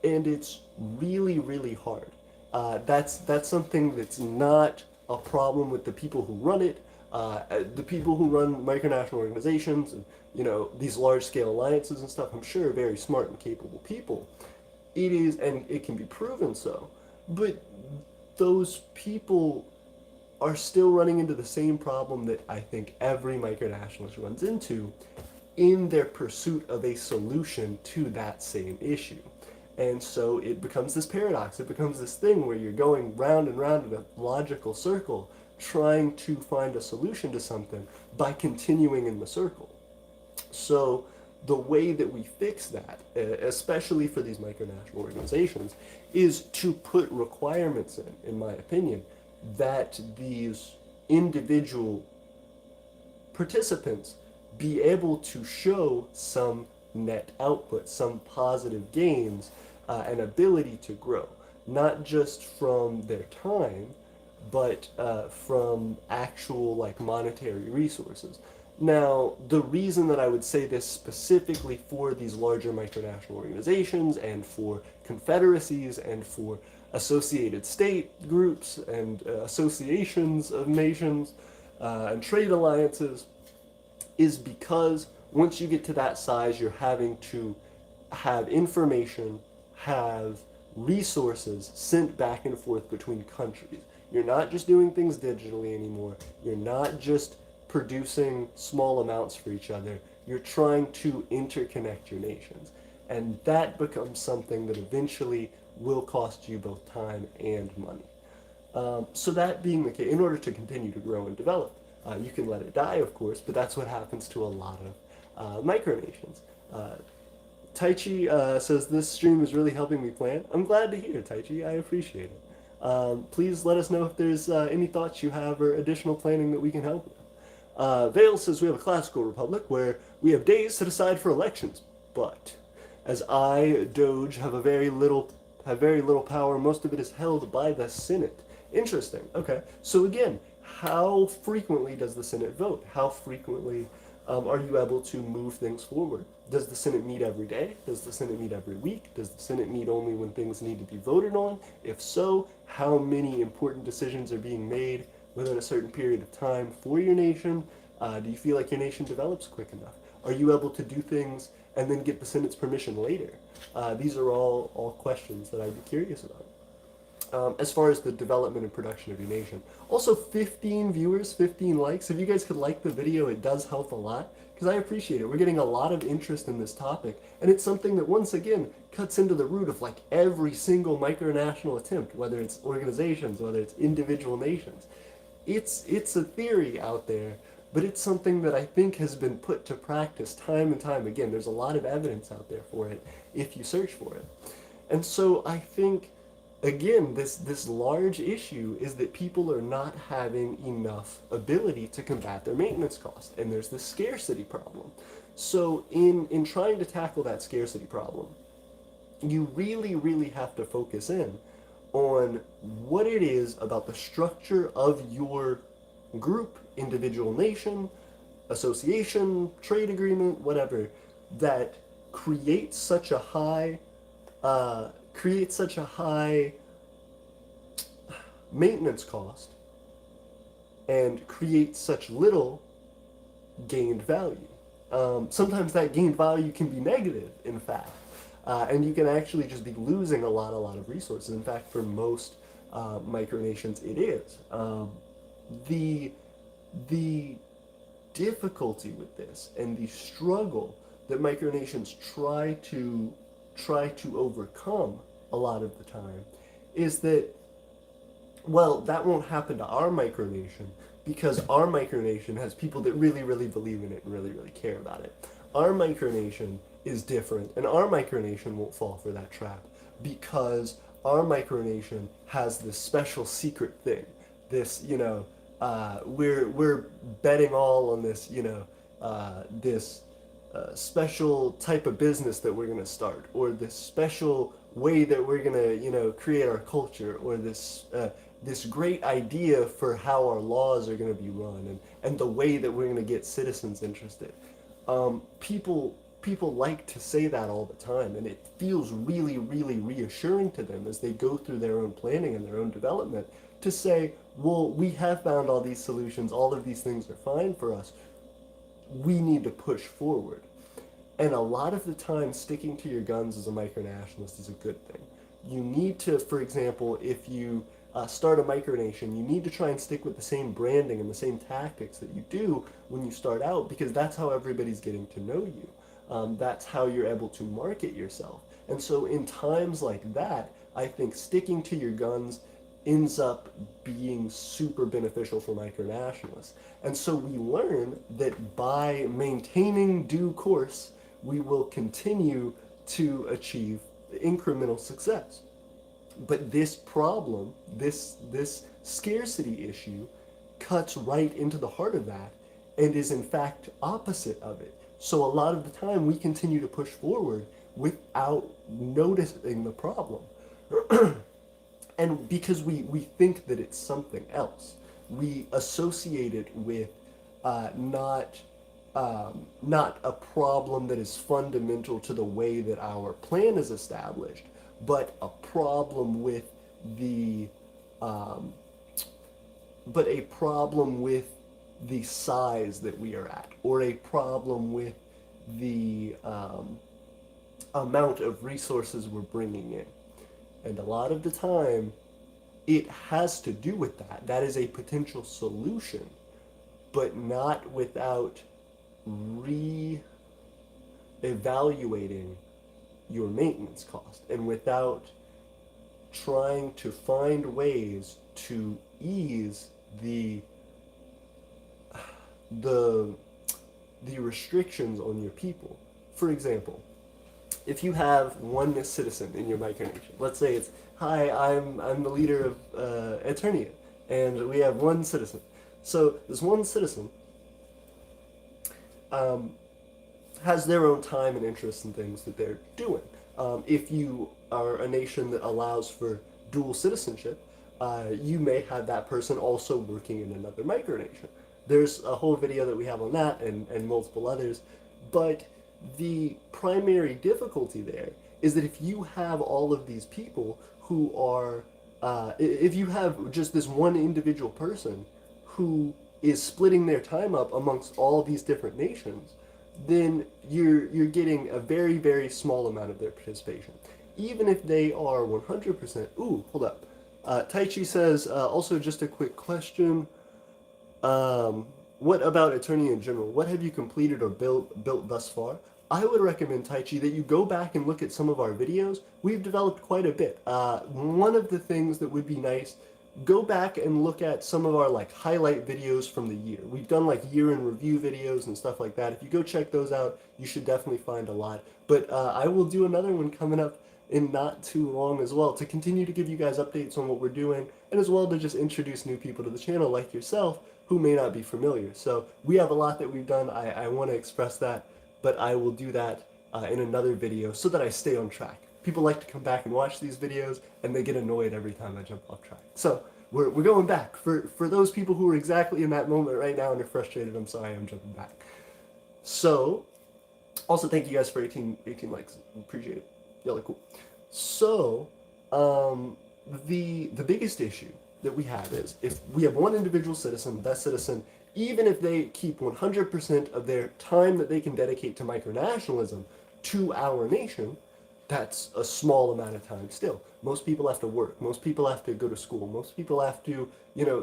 Speaker 1: And it's really hard. That's something that's not a problem with the people who run it. The people who run micronational organizations and these large-scale alliances and stuff, I'm sure, are very smart and capable people. It is, and it can be proven so. But those people are still running into the same problem that I think every micronationalist runs into in their pursuit of a solution to that same issue. And so it becomes this paradox. It becomes this thing where you're going round and round in a logical circle, trying to find a solution to something by continuing in the circle. So the way that we fix that, especially for these micronational organizations, is to put requirements in my opinion, that these individual participants be able to show some net output, some positive gains, and ability to grow, not just from their time, but from actual monetary resources. Now, the reason that I would say this specifically for these larger micronational organizations and for confederacies and for associated state groups and associations of nations and trade alliances is because once you get to that size, you're having to have information, have resources sent back and forth between countries. You're not just doing things digitally anymore. You're not just producing small amounts for each other. You're trying to interconnect your nations. And that becomes something that eventually will cost you both time and money. So that being the case, in order to continue to grow and develop, you can let it die, of course, but that's what happens to a lot of micronations. Taichi says, this stream is really helping me plan. I'm glad to hear, Taichi. I appreciate it. Please let us know if there's any thoughts you have or additional planning that we can help with. Vale says, we have a classical republic where we have days to decide for elections, but as I, Doge, have very little power, most of it is held by the Senate. Interesting. Okay. So again, how frequently does the Senate vote? How frequently are you able to move things forward? Does the Senate meet every day? Does the Senate meet every week? Does the Senate meet only when things need to be voted on? If so, how many important decisions are being made within a certain period of time for your nation? Do you feel like your nation develops quick enough? Are you able to do things and then get the Senate's permission later? These are all questions that I'd be curious about. as far as the development and production of your nation. Also, 15 viewers, 15 likes. If you guys could like the video, it does help a lot, because I appreciate it. We're getting a lot of interest in this topic, and it's something that, once again, cuts into the root of like every single micronational attempt, whether it's organizations, whether it's individual nations. It's a theory out there, but it's something that I think has been put to practice time and time again. There's a lot of evidence out there for it if you search for it. And so I think, again, this large issue is that people are not having enough ability to combat their maintenance cost, and there's this scarcity problem. So in trying to tackle that scarcity problem, you really have to focus in on what it is about the structure of your group, individual nation, association, trade agreement, whatever, that creates such a high maintenance cost and creates such little gained value. Sometimes that gained value can be negative, in fact, and you can actually just be losing a lot of resources. In fact, for most micronations, it is. The difficulty with this and the struggle that micronations try to overcome a lot of the time is that, well, that won't happen to our micronation because our micronation has people that really believe in it and really care about it. Our micronation is different, and our micronation won't fall for that trap because our micronation has this special secret thing. This, we're betting all on this, this special type of business that we're going to start, or this special way that we're going to, create our culture, or this this great idea for how our laws are going to be run, and the way that we're going to get citizens interested. People like to say that all the time, and it feels really reassuring to them as they go through their own planning and their own development to say, well, we have found all these solutions, all of these things are fine for us. We need to push forward. And a lot of the time, sticking to your guns as a micronationalist is a good thing. You need to, for example, if you start a micronation, you need to try and stick with the same branding and the same tactics that you do when you start out, because that's how everybody's getting to know you. That's how you're able to market yourself. And so in times like that, I think sticking to your guns ends up being super beneficial for micronationalists. And so we learn that by maintaining due course, we will continue to achieve incremental success. But this problem, this scarcity issue, cuts right into the heart of that and is in fact opposite of it. So a lot of the time we continue to push forward without noticing the problem. And because we think that it's something else, we associate it with not a problem that is fundamental to the way that our plan is established, but a problem with the size that we are at, or a problem with the amount of resources we're bringing in. And a lot of the time, it has to do with that. That is a potential solution, but not without re-evaluating your maintenance cost, and without trying to find ways to ease the restrictions on your people. For example, if you have one citizen in your micronation, let's say it's, hi, I'm the leader of Aeternia, and we have one citizen. So this one citizen has their own time and interests in things that they're doing. If you are a nation that allows for dual citizenship, you may have that person also working in another micronation. There's a whole video that we have on that, and multiple others, but the primary difficulty there is that if you have all of these people who are, if you have just this one individual person who is splitting their time up amongst all these different nations, then you're getting a very small amount of their participation. Even if they are 100%, ooh, hold up, Taichi says, also just a quick question. Um, what about Aeternia in general? What have you completed or built thus far? I would recommend, Taichi, that you go back and look at some of our videos. We've developed quite a bit. One of the things that would be nice, go back and look at some of our like highlight videos from the year. We've done like year in review videos and stuff like that. If you go check those out, you should definitely find a lot. But I will do another one coming up in not too long as well to continue to give you guys updates on what we're doing and as well to just introduce new people to the channel like yourself who may not be familiar. So we have a lot that we've done. I want to express that, but I will do that in another video so that I stay on track. People like to come back and watch these videos and they get annoyed every time I jump off track. So we're going back. For those people who are exactly in that moment right now and are frustrated, I'm sorry, I'm jumping back. So, also thank you guys for 18 likes. Appreciate it. Y'all are cool. So, the biggest issue that we have is if we have one individual citizen, that citizen, even if they keep 100% of their time that they can dedicate to micronationalism to our nation, that's a small amount of time still. Most people have to work. Most people have to go to school. Most people have to,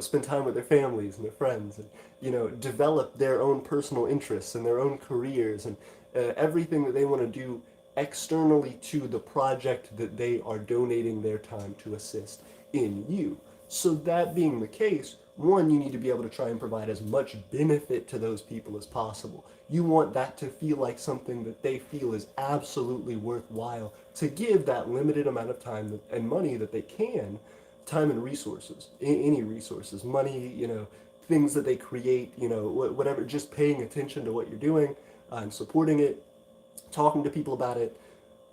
Speaker 1: spend time with their families and their friends and, develop their own personal interests and their own careers and everything that they want to do externally to the project that they are donating their time to assist in you. So that being the case, one, you need to be able to try and provide as much benefit to those people as possible. You want that to feel like something that they feel is absolutely worthwhile to give that limited amount of time and money that they can, time and resources, any resources, money, things that they create, whatever, just paying attention to what you're doing and supporting it, talking to people about it,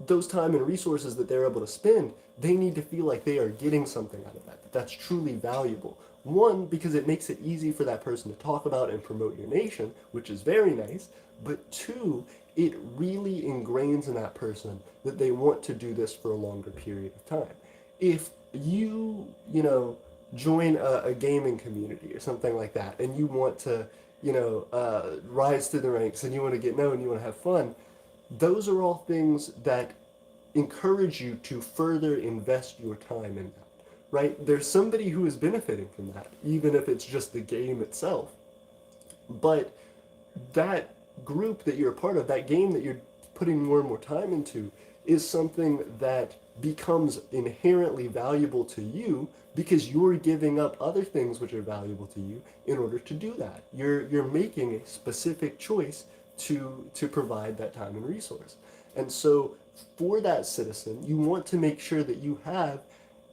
Speaker 1: those time and resources that they're able to spend, they need to feel like they are getting something out of that, that's truly valuable. One, because it makes it easy for that person to talk about and promote your nation, which is very nice, but two, it really ingrains in that person that they want to do this for a longer period of time. If you, join a gaming community or something like that, and you want to, rise through the ranks and you want to get known, you want to have fun, those are all things that encourage you to further invest your time in that, right? There's somebody who is benefiting from that, even if it's just the game itself. But that group that you're a part of, that game that you're putting more and more time into, is something that becomes inherently valuable to you because you're giving up other things which are valuable to you in order to do that. You're making a specific choice to provide that time and resource. And so for that citizen, you want to make sure that you have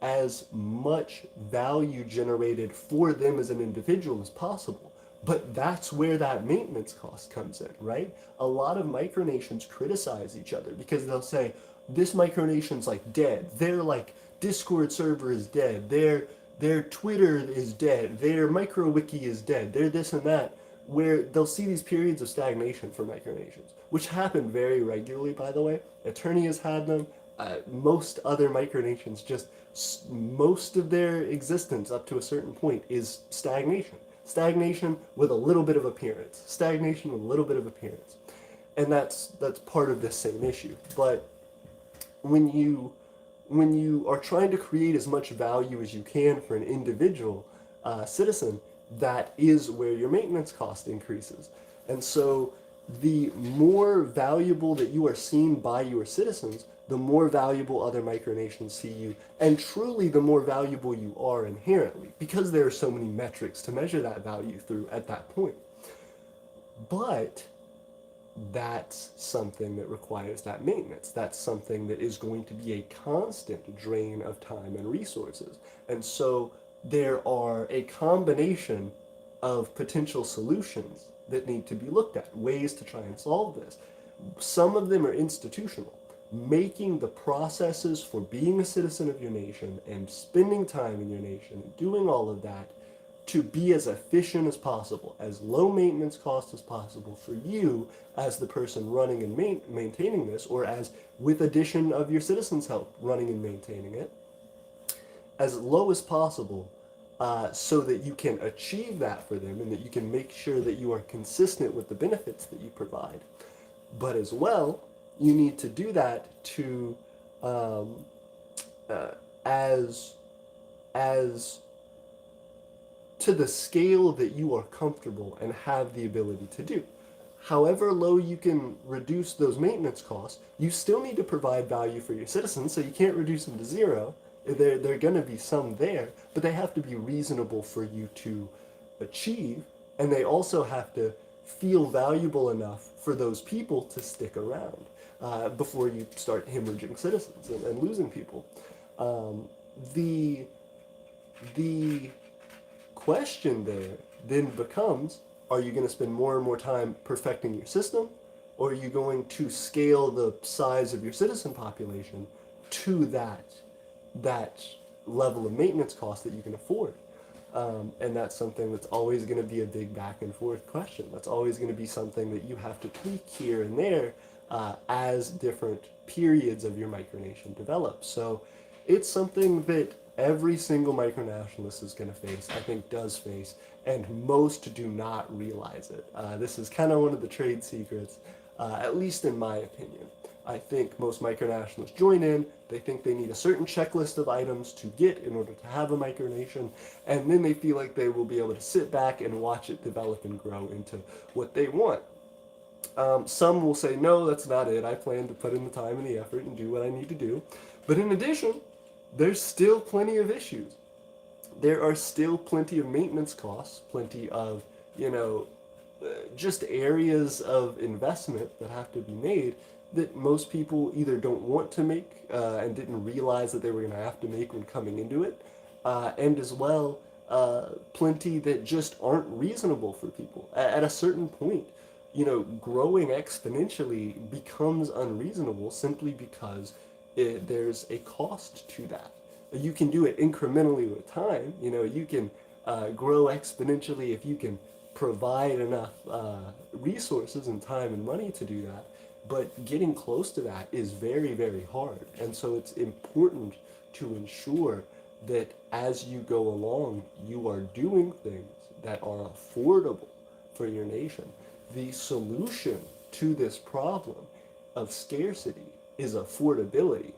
Speaker 1: as much value generated for them as an individual as possible. But that's where that maintenance cost comes in, right? A lot of micronations criticize each other because they'll say, this micronation's like dead. Their like Discord server is dead. Their Twitter is dead. Their microwiki is dead. They're this and that, where they'll see these periods of stagnation for micronations, which happen very regularly, by the way. Aeternia's had them. Most other micronations, just most of their existence up to a certain point is stagnation. Stagnation with a little bit of appearance. Stagnation with a little bit of appearance. And that's part of this same issue. But when you are trying to create as much value as you can for an individual citizen, that is where your maintenance cost increases. And so the more valuable that you are seen by your citizens, the more valuable other micronations see you, and truly the more valuable you are inherently, because there are so many metrics to measure that value through at that point. But that's something that requires that maintenance. That's something that is going to be a constant drain of time and resources. And so there are a combination of potential solutions that need to be looked at, ways to try and solve this. Some of them are institutional, making the processes for being a citizen of your nation and spending time in your nation and doing all of that to be as efficient as possible, as low maintenance cost as possible for you as the person running and maintaining this, or as with addition of your citizens' help running and maintaining it, as low as possible, so that you can achieve that for them and that you can make sure that you are consistent with the benefits that you provide. But as well, you need to do that to as as to the scale that you are comfortable and have the ability to do. However low you can reduce those maintenance costs, you still need to provide value for your citizens, so you can't reduce them to zero. There are going to be some there, but they have to be reasonable for you to achieve, and they also have to feel valuable enough for those people to stick around before you start hemorrhaging citizens and losing people. Um, the the question there then becomes, are you going to spend more and more time perfecting your system, or are you going to scale the size of your citizen population to that level of maintenance cost that you can afford? And that's something that's always going to be a big back and forth question. That's always going to be something that you have to tweak here and there as different periods of your micronation develop. So it's something that every single micronationalist is going to face, I think does face, and most do not realize it. This is kind of one of the trade secrets, at least in my opinion. I think most micronationalists join in, they think they need a certain checklist of items to get in order to have a micronation, and then they feel like they will be able to sit back and watch it develop and grow into what they want. Some will say, no, that's not it. I plan to put in the time and the effort and do what I need to do. But in addition, there's still plenty of issues. There are still plenty of maintenance costs, plenty of, you know, just areas of investment that have to be made that most people either don't want to make and didn't realize that they were going to have to make when coming into it, and as well, plenty that just aren't reasonable for people. At a certain point, you know, growing exponentially becomes unreasonable simply because there's a cost to that. You can do it incrementally with time. You know, you can grow exponentially if you can provide enough resources and time and money to do that. But getting close to that is very, very hard. And so it's important to ensure that as you go along, you are doing things that are affordable for your nation. The solution to this problem of scarcity is affordability.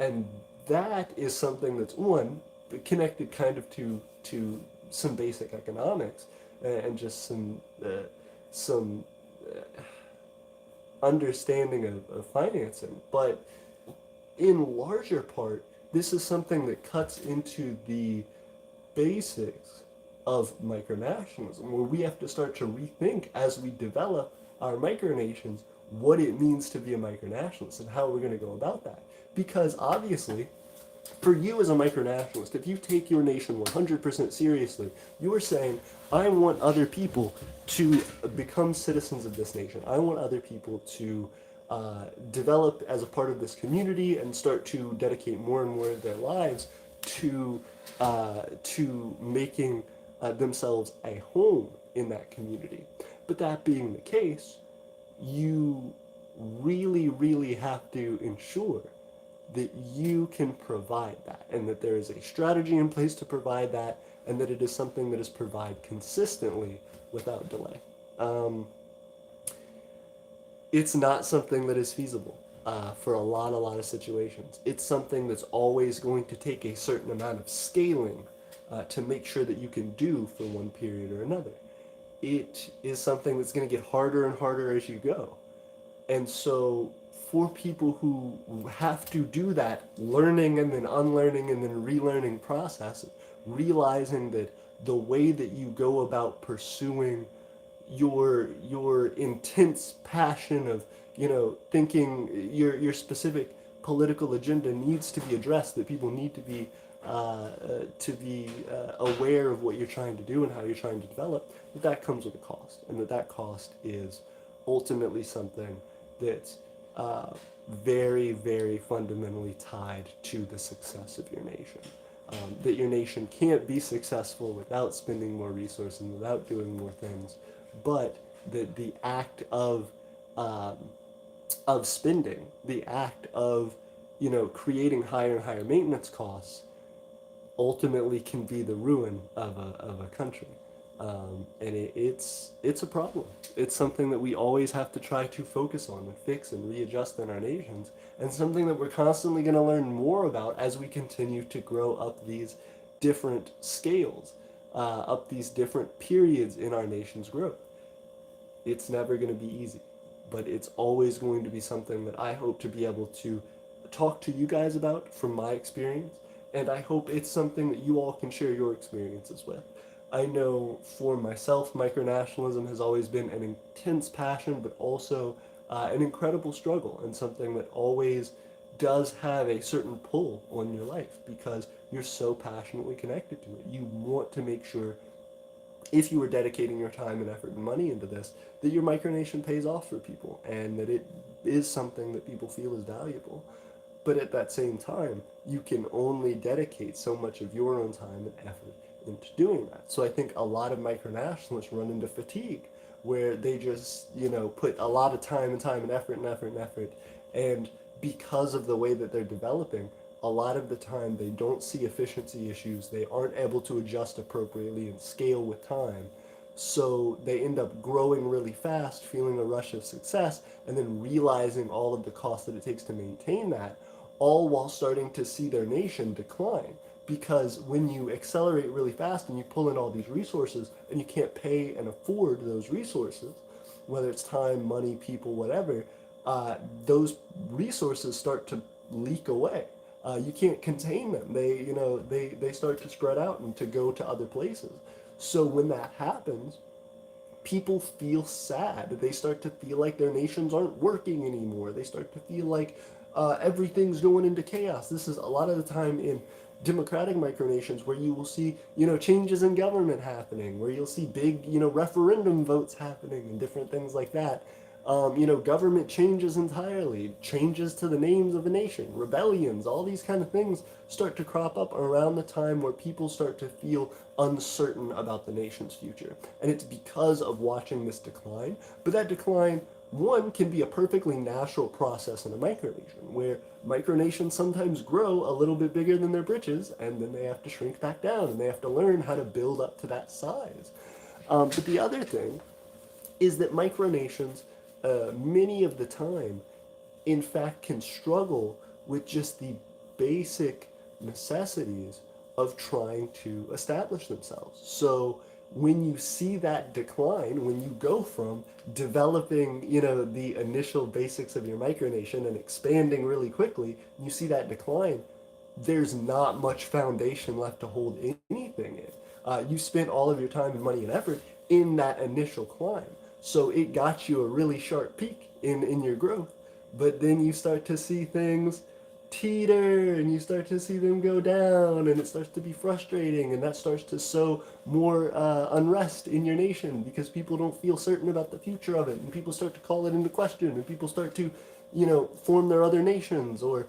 Speaker 1: And that is something that's, one, connected kind of to some basic economics and just some understanding of financing. But in larger part, this is something that cuts into the basics of micronationalism, where we have to start to rethink as we develop our micronations what it means to be a micronationalist and how we're going to go about that. Because obviously, for you as a micronationalist, if you take your nation 100% seriously, you are saying, I want other people to become citizens of this nation. I want other people to develop as a part of this community and start to dedicate more and more of their lives to making themselves a home in that community. But that being the case, you really, really have to ensure that you can provide that, and that there is a strategy in place to provide that, and that it is something that is provided consistently without delay. It's not something that is feasible for a lot of situations. It's something that's always going to take a certain amount of scaling to make sure that you can do for one period or another. It is something that's going to get harder and harder as you go. And so for people who have to do that learning and then unlearning and then relearning process, realizing that the way that you go about pursuing your intense passion of, you know, thinking your specific political agenda needs to be addressed, that people need to be aware of what you're trying to do and how you're trying to develop, that comes with a cost, and that cost is ultimately something that's very, very fundamentally tied to the success of your nation. That your nation can't be successful without spending more resources, without doing more things, but that the act of spending, the act of, you know, creating higher and higher maintenance costs, ultimately can be the ruin of a country. And it's a problem. It's something that we always have to try to focus on and fix and readjust in our nations, and something that we're constantly going to learn more about as we continue to grow up these different scales, up these different periods in our nation's growth. It's never going to be easy, but it's always going to be something that I hope to be able to talk to you guys about from my experience, and I hope it's something that you all can share your experiences with. I know for myself, micronationalism has always been an intense passion, but also an incredible struggle, and something that always does have a certain pull on your life because you're so passionately connected to it. You want to make sure, if you are dedicating your time and effort and money into this, that your micronation pays off for people and that it is something that people feel is valuable. But at that same time, you can only dedicate so much of your own time and effort into doing that. So I think a lot of micronationalists run into fatigue, where they just, put a lot of time and effort and effort and effort, and because of the way that they're developing, a lot of the time they don't see efficiency issues, they aren't able to adjust appropriately and scale with time. So they end up growing really fast, feeling a rush of success, and then realizing all of the cost that it takes to maintain that, all while starting to see their nation decline. Because when you accelerate really fast and you pull in all these resources and you can't pay and afford those resources, whether it's time, money, people, whatever, those resources start to leak away. You can't contain them. They start to spread out and to go to other places. So when that happens, people feel sad. They start to feel like their nations aren't working anymore. They start to feel like everything's going into chaos. This is a lot of the time in democratic micronations where you will see, changes in government happening, where you'll see big, referendum votes happening and different things like that. Government changes entirely, changes to the names of a nation, rebellions, all these kind of things start to crop up around the time where people start to feel uncertain about the nation's future. And it's because of watching this decline. But that decline, one, can be a perfectly natural process in a micronation, where micronations sometimes grow a little bit bigger than their britches, and then they have to shrink back down, and they have to learn how to build up to that size. But the other thing is that micronations, many of the time, in fact, can struggle with just the basic necessities of trying to establish themselves. So when you see that decline, when you go from developing, the initial basics of your micronation and expanding really quickly, you see that decline, there's not much foundation left to hold anything in. You spent all of your time and money and effort in that initial climb. So it got you a really sharp peak in your growth. But then you start to see things teeter and you start to see them go down, and it starts to be frustrating, and that starts to sow more unrest in your nation because people don't feel certain about the future of it, and people start to call it into question, and people start to, form their other nations, or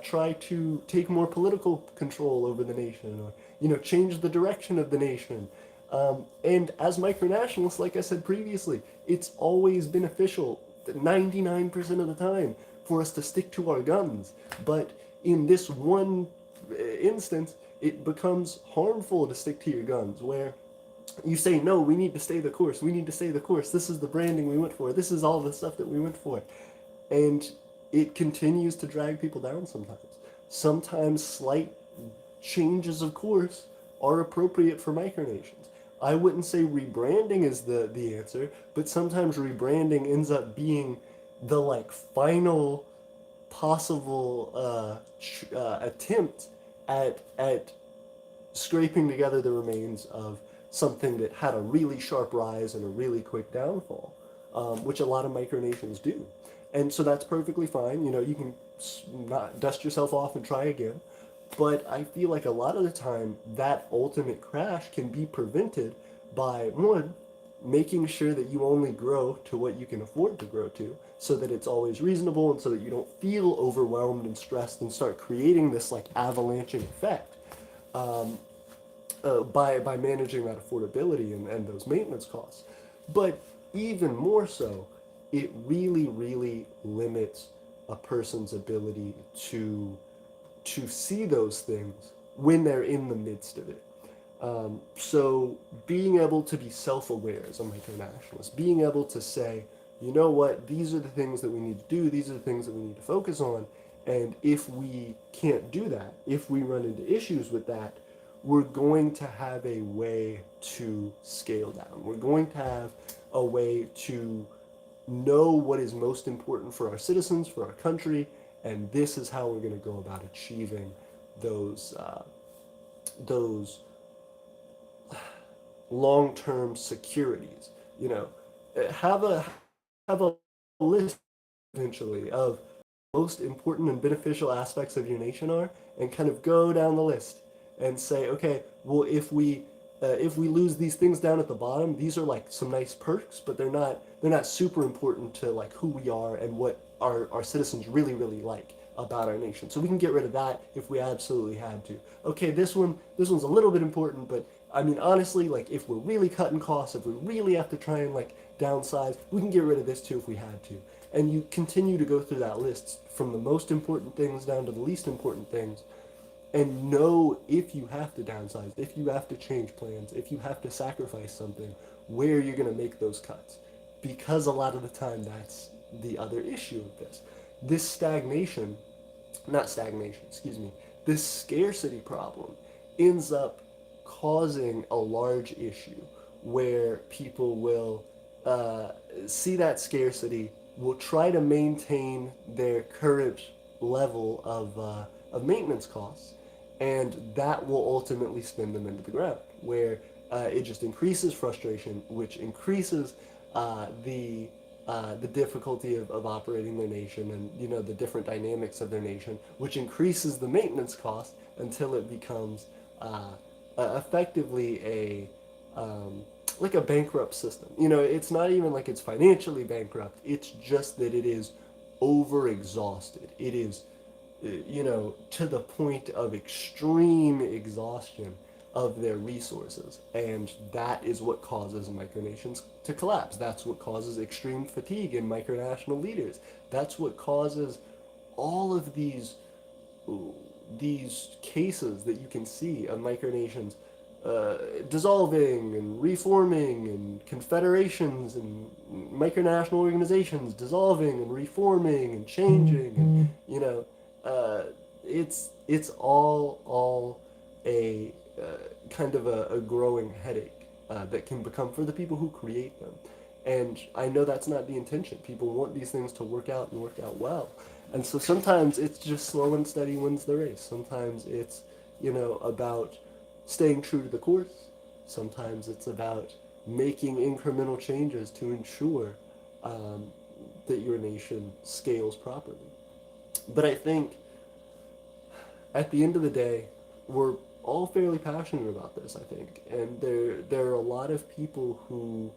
Speaker 1: try to take more political control over the nation, or, change the direction of the nation. And as micronationalists, like I said previously, it's always beneficial 99% of the time for us to stick to our guns. But in this one instance, it becomes harmful to stick to your guns, where you say, no, we need to stay the course. We need to stay the course. This is the branding we went for. This is all the stuff that we went for. And it continues to drag people down sometimes. Sometimes slight changes of course are appropriate for micronations. I wouldn't say rebranding is the answer, but sometimes rebranding ends up being the final possible attempt at scraping together the remains of something that had a really sharp rise and a really quick downfall, which a lot of micronations do. And so that's perfectly fine. You can not dust yourself off and try again. But I feel like a lot of the time that ultimate crash can be prevented by, one, making sure that you only grow to what you can afford to grow to, so that it's always reasonable and so that you don't feel overwhelmed and stressed and start creating this avalanching effect, by managing that affordability and those maintenance costs. But even more so, it really, really limits a person's ability to see those things when they're in the midst of it. So being able to be self-aware as a micronationalist, being able to say, you know what, these are the things that we need to do, these are the things that we need to focus on, and if we can't do that, if we run into issues with that, we're going to have a way to scale down. We're going to have a way to know what is most important for our citizens, for our country, and this is how we're going to go about achieving those long-term securities. You know, have a list eventually of most important and beneficial aspects of your nation are, and kind of go down the list and say, okay, well, if we lose these things down at the bottom, these are like some nice perks, but they're not super important to like who we are and what our citizens really like about our nation. So we can get rid of that if we absolutely had to. Okay, this one's a little bit important, but I mean honestly, like if we're really cutting costs, if we really have to try and like downsize, we can get rid of this too if we had to. And you continue to go through that list from the most important things down to the least important things, and know if you have to downsize, if you have to change plans, if you have to sacrifice something, where you're going to make those cuts. Because a lot of the time that's the other issue of this. This stagnation, not stagnation, excuse me, this scarcity problem ends up causing a large issue where people will uh, see that scarcity, will try to maintain their current level of maintenance costs, and that will ultimately spin them into the ground, where it just increases frustration, which increases the difficulty of operating their nation, and the different dynamics of their nation, which increases the maintenance cost until it becomes effectively like a bankrupt system. It's not even like it's financially bankrupt. It's just that it is overexhausted. It is, to the point of extreme exhaustion of their resources. And that is what causes micronations to collapse. That's what causes extreme fatigue in micronational leaders. That's what causes all of these cases that you can see of micronations dissolving and reforming, and confederations and micronational organizations dissolving and reforming and changing, and it's all a kind of a growing headache that can become for the people who create them. And I know that's not the intention. People want these things to work out and work out well. And so sometimes it's just slow and steady wins the race. Sometimes it's, about staying true to the course. Sometimes it's about making incremental changes to ensure that your nation scales properly. But I think at the end of the day, we're all fairly passionate about this, I think. And there are a lot of people who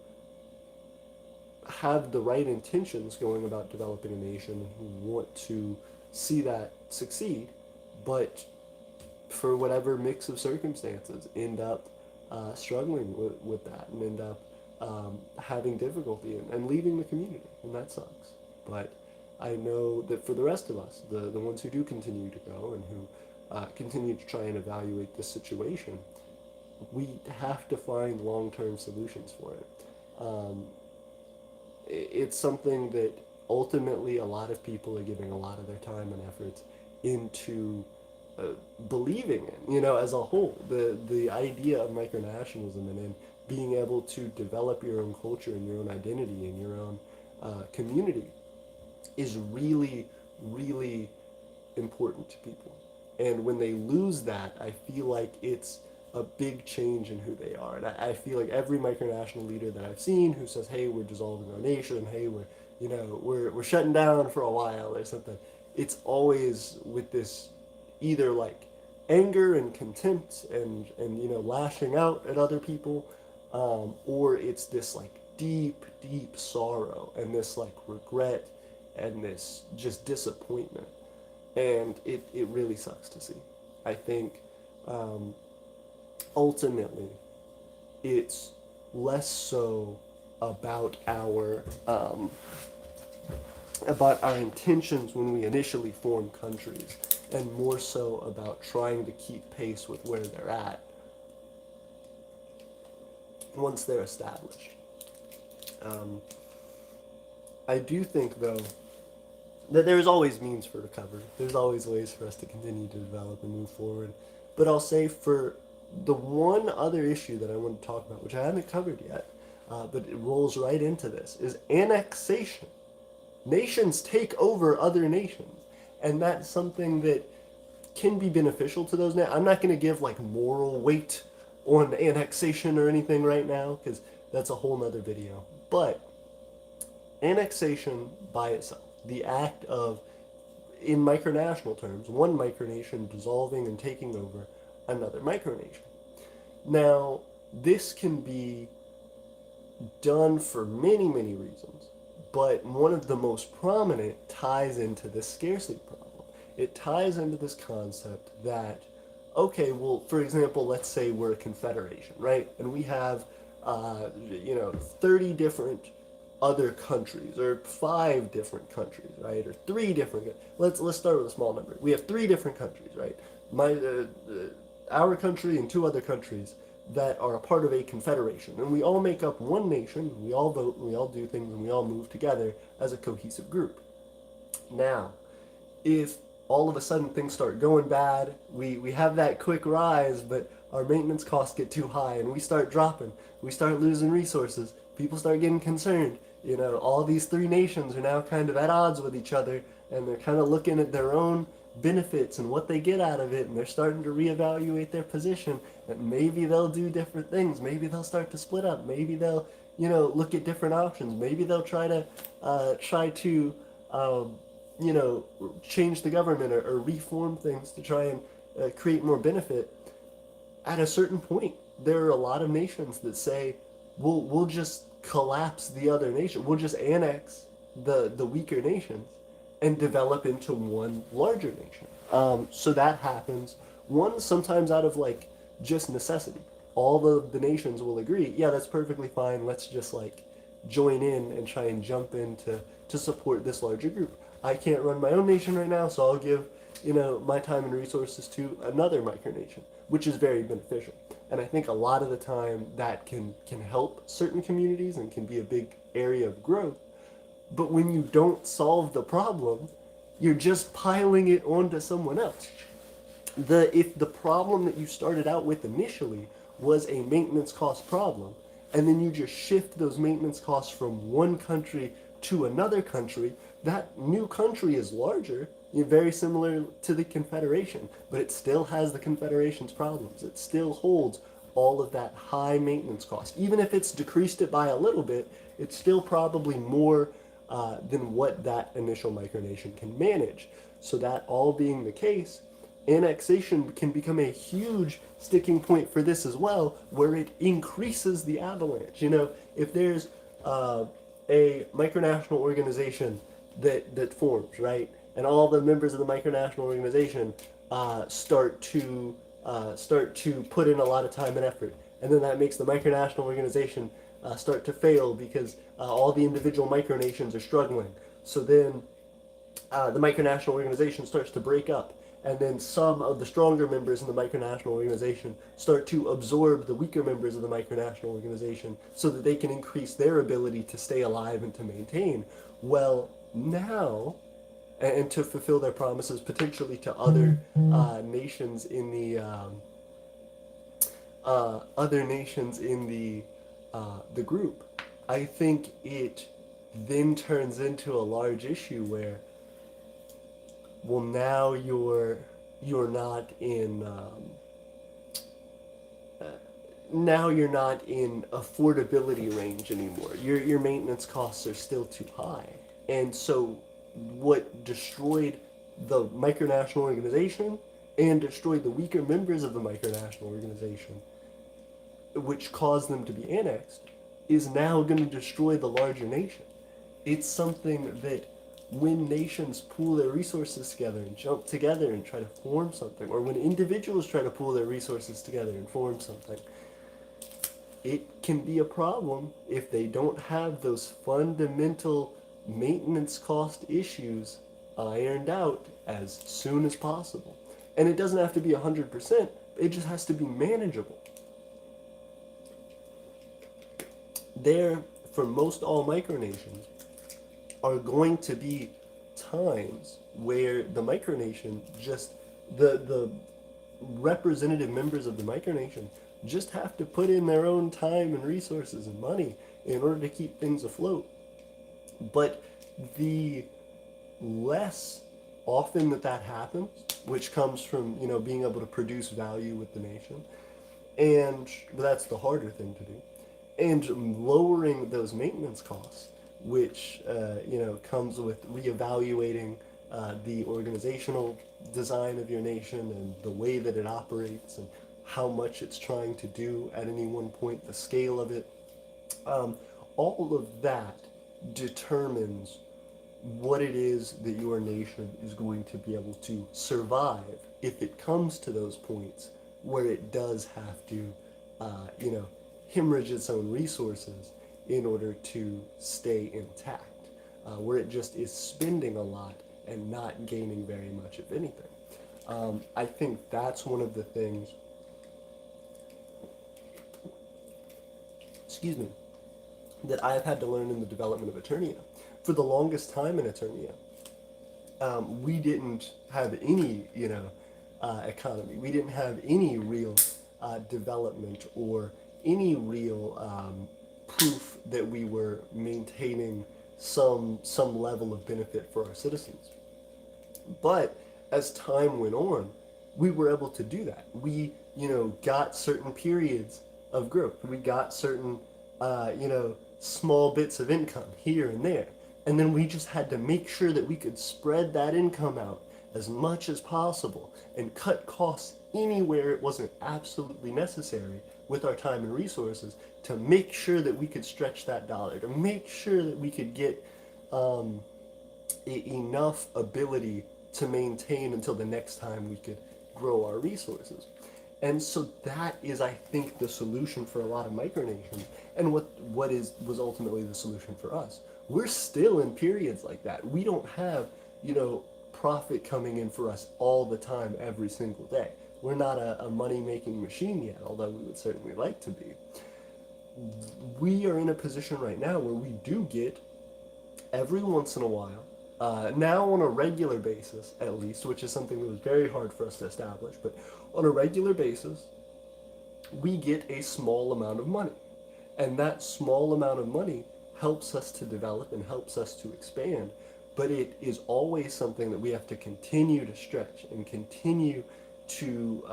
Speaker 1: have the right intentions going about developing a nation, who want to see that succeed, but for whatever mix of circumstances end up struggling with that, and end up having difficulty and leaving the community, and that sucks. But I know that for the rest of us, the ones who do continue to go and who continue to try and evaluate this situation, we have to find long-term solutions for it. Um, it's something that ultimately a lot of people are giving a lot of their time and efforts into believing in, as a whole. The idea of micronationalism and in being able to develop your own culture and your own identity and your own community is really, really important to people. And when they lose that, I feel like it's a big change in who they are. And I feel like every micronational leader that I've seen who says, hey, we're dissolving our nation, hey, we're shutting down for a while or something, it's always with this either like anger and contempt and lashing out at other people, or it's this like deep sorrow and this like regret and this just disappointment. And it really sucks to see. I think ultimately it's less so about our intentions when we initially form countries, and more so about trying to keep pace with where they're at once they're established. Um, I do think, though, that there's always means for recovery. There's always ways for us to continue to develop and move forward. But I'll say for The one other issue that I want to talk about, which I haven't covered yet, but it rolls right into this, is annexation. Nations take over other nations, and that's something that can be beneficial to those. I'm not going to give like moral weight on annexation or anything right now, because that's a whole nother video. But annexation by itself, the act of, in micronational terms, one micronation dissolving and taking over another micronation. Now, this can be done for many, many reasons, but one of the most prominent ties into this scarcity problem. It ties into this concept that, okay, well, for example, let's say we're a confederation, right? And we have, 30 different other countries, or 5 different countries, right? Or 3 different. Let's start with a small number. We have 3 different countries, right? Our country and 2 other countries that are a part of a confederation, and we all make up one nation. We all vote, and we all do things, and we all move together as a cohesive group. Now, if all of a sudden things start going bad, we have that quick rise, but our maintenance costs get too high, and we start dropping. We start losing resources. People start getting concerned. All these 3 nations are now kind of at odds with each other, and they're kind of looking at their own benefits and what they get out of it, and they're starting to reevaluate their position, and maybe they'll do different things. Maybe they'll start to split up. Maybe they'll, look at different options. Maybe they'll try to change the government, or reform things to try and create more benefit. At a certain point, there are a lot of nations that say, we'll just collapse the other nation. We'll just annex the weaker nations and develop into one larger nation. So that happens, one, sometimes out of like just necessity. All of the nations will agree, yeah, that's perfectly fine. Let's just like join in and try and jump in to support this larger group. I can't run my own nation right now, so I'll give, my time and resources to another micronation, which is very beneficial. And I think a lot of the time that can help certain communities and can be a big area of growth. But when you don't solve the problem, you're just piling it onto someone else. If the problem that you started out with initially was a maintenance cost problem, and then you just shift those maintenance costs from one country to another country, that new country is larger, very similar to the Confederation, but it still has the Confederation's problems. It still holds all of that high maintenance cost. Even if it's decreased it by a little bit, it's still probably more than what that initial micronation can manage. So that all being the case, annexation can become a huge sticking point for this as well, where it increases the avalanche. If there's a micronational organization that forms, right, and all the members of the micronational organization start to put in a lot of time and effort, and then that makes the micronational organization start to fail because all the individual micronations are struggling. So then the micronational organization starts to break up, and then some of the stronger members in the micronational organization start to absorb the weaker members of the micronational organization so that they can increase their ability to stay alive and to maintain. Well, now, and to fulfill their promises potentially to other nations in the group, I think it then turns into a large issue where, well, now you're not in now you're not in affordability range anymore. Your maintenance costs are still too high, and so what destroyed the micronational organization and destroyed the weaker members of the micronational organization, which caused them to be annexed, is now going to destroy the larger nation. It's something that when nations pool their resources together and jump together and try to form something, or when individuals try to pool their resources together and form something, it can be a problem if they don't have those fundamental maintenance cost issues ironed out as soon as possible. And it doesn't have to be 100%, it just has to be manageable. There, for most all micronations, are going to be times where the micronation just, the representative members of the micronation just have to put in their own time and resources and money in order to keep things afloat. But the less often that happens, which comes from, being able to produce value with the nation, and that's the harder thing to do, and lowering those maintenance costs, which comes with reevaluating the organizational design of your nation and the way that it operates and how much it's trying to do at any one point, the scale of it. Um, all of that determines what it is that your nation is going to be able to survive if it comes to those points where it does have to, hemorrhage its own resources in order to stay intact, where it just is spending a lot and not gaining very much, if anything. I think that's one of the things, excuse me, that I've had to learn in the development of Aeternia. For the longest time in Aeternia, we didn't have any, economy. We didn't have any real development or any real proof that we were maintaining some level of benefit for our citizens. But as time went on, we were able to do that. We, got certain periods of growth. We got certain, small bits of income here and there. And then we just had to make sure that we could spread that income out as much as possible and cut costs anywhere it wasn't absolutely necessary with our time and resources to make sure that we could stretch that dollar, to make sure that we could get enough ability to maintain until the next time we could grow our resources. And so that is, I think, the solution for a lot of micronations, and what was ultimately the solution for us. We're still in periods like that. We don't have, profit coming in for us all the time, every single day. We're not a money-making machine yet, although we would certainly like to be. We are in a position right now where we do get, every once in a while, now on a regular basis at least, which is something that was very hard for us to establish, but on a regular basis, we get a small amount of money. And that small amount of money helps us to develop and helps us to expand, but it is always something that we have to continue to stretch and continue to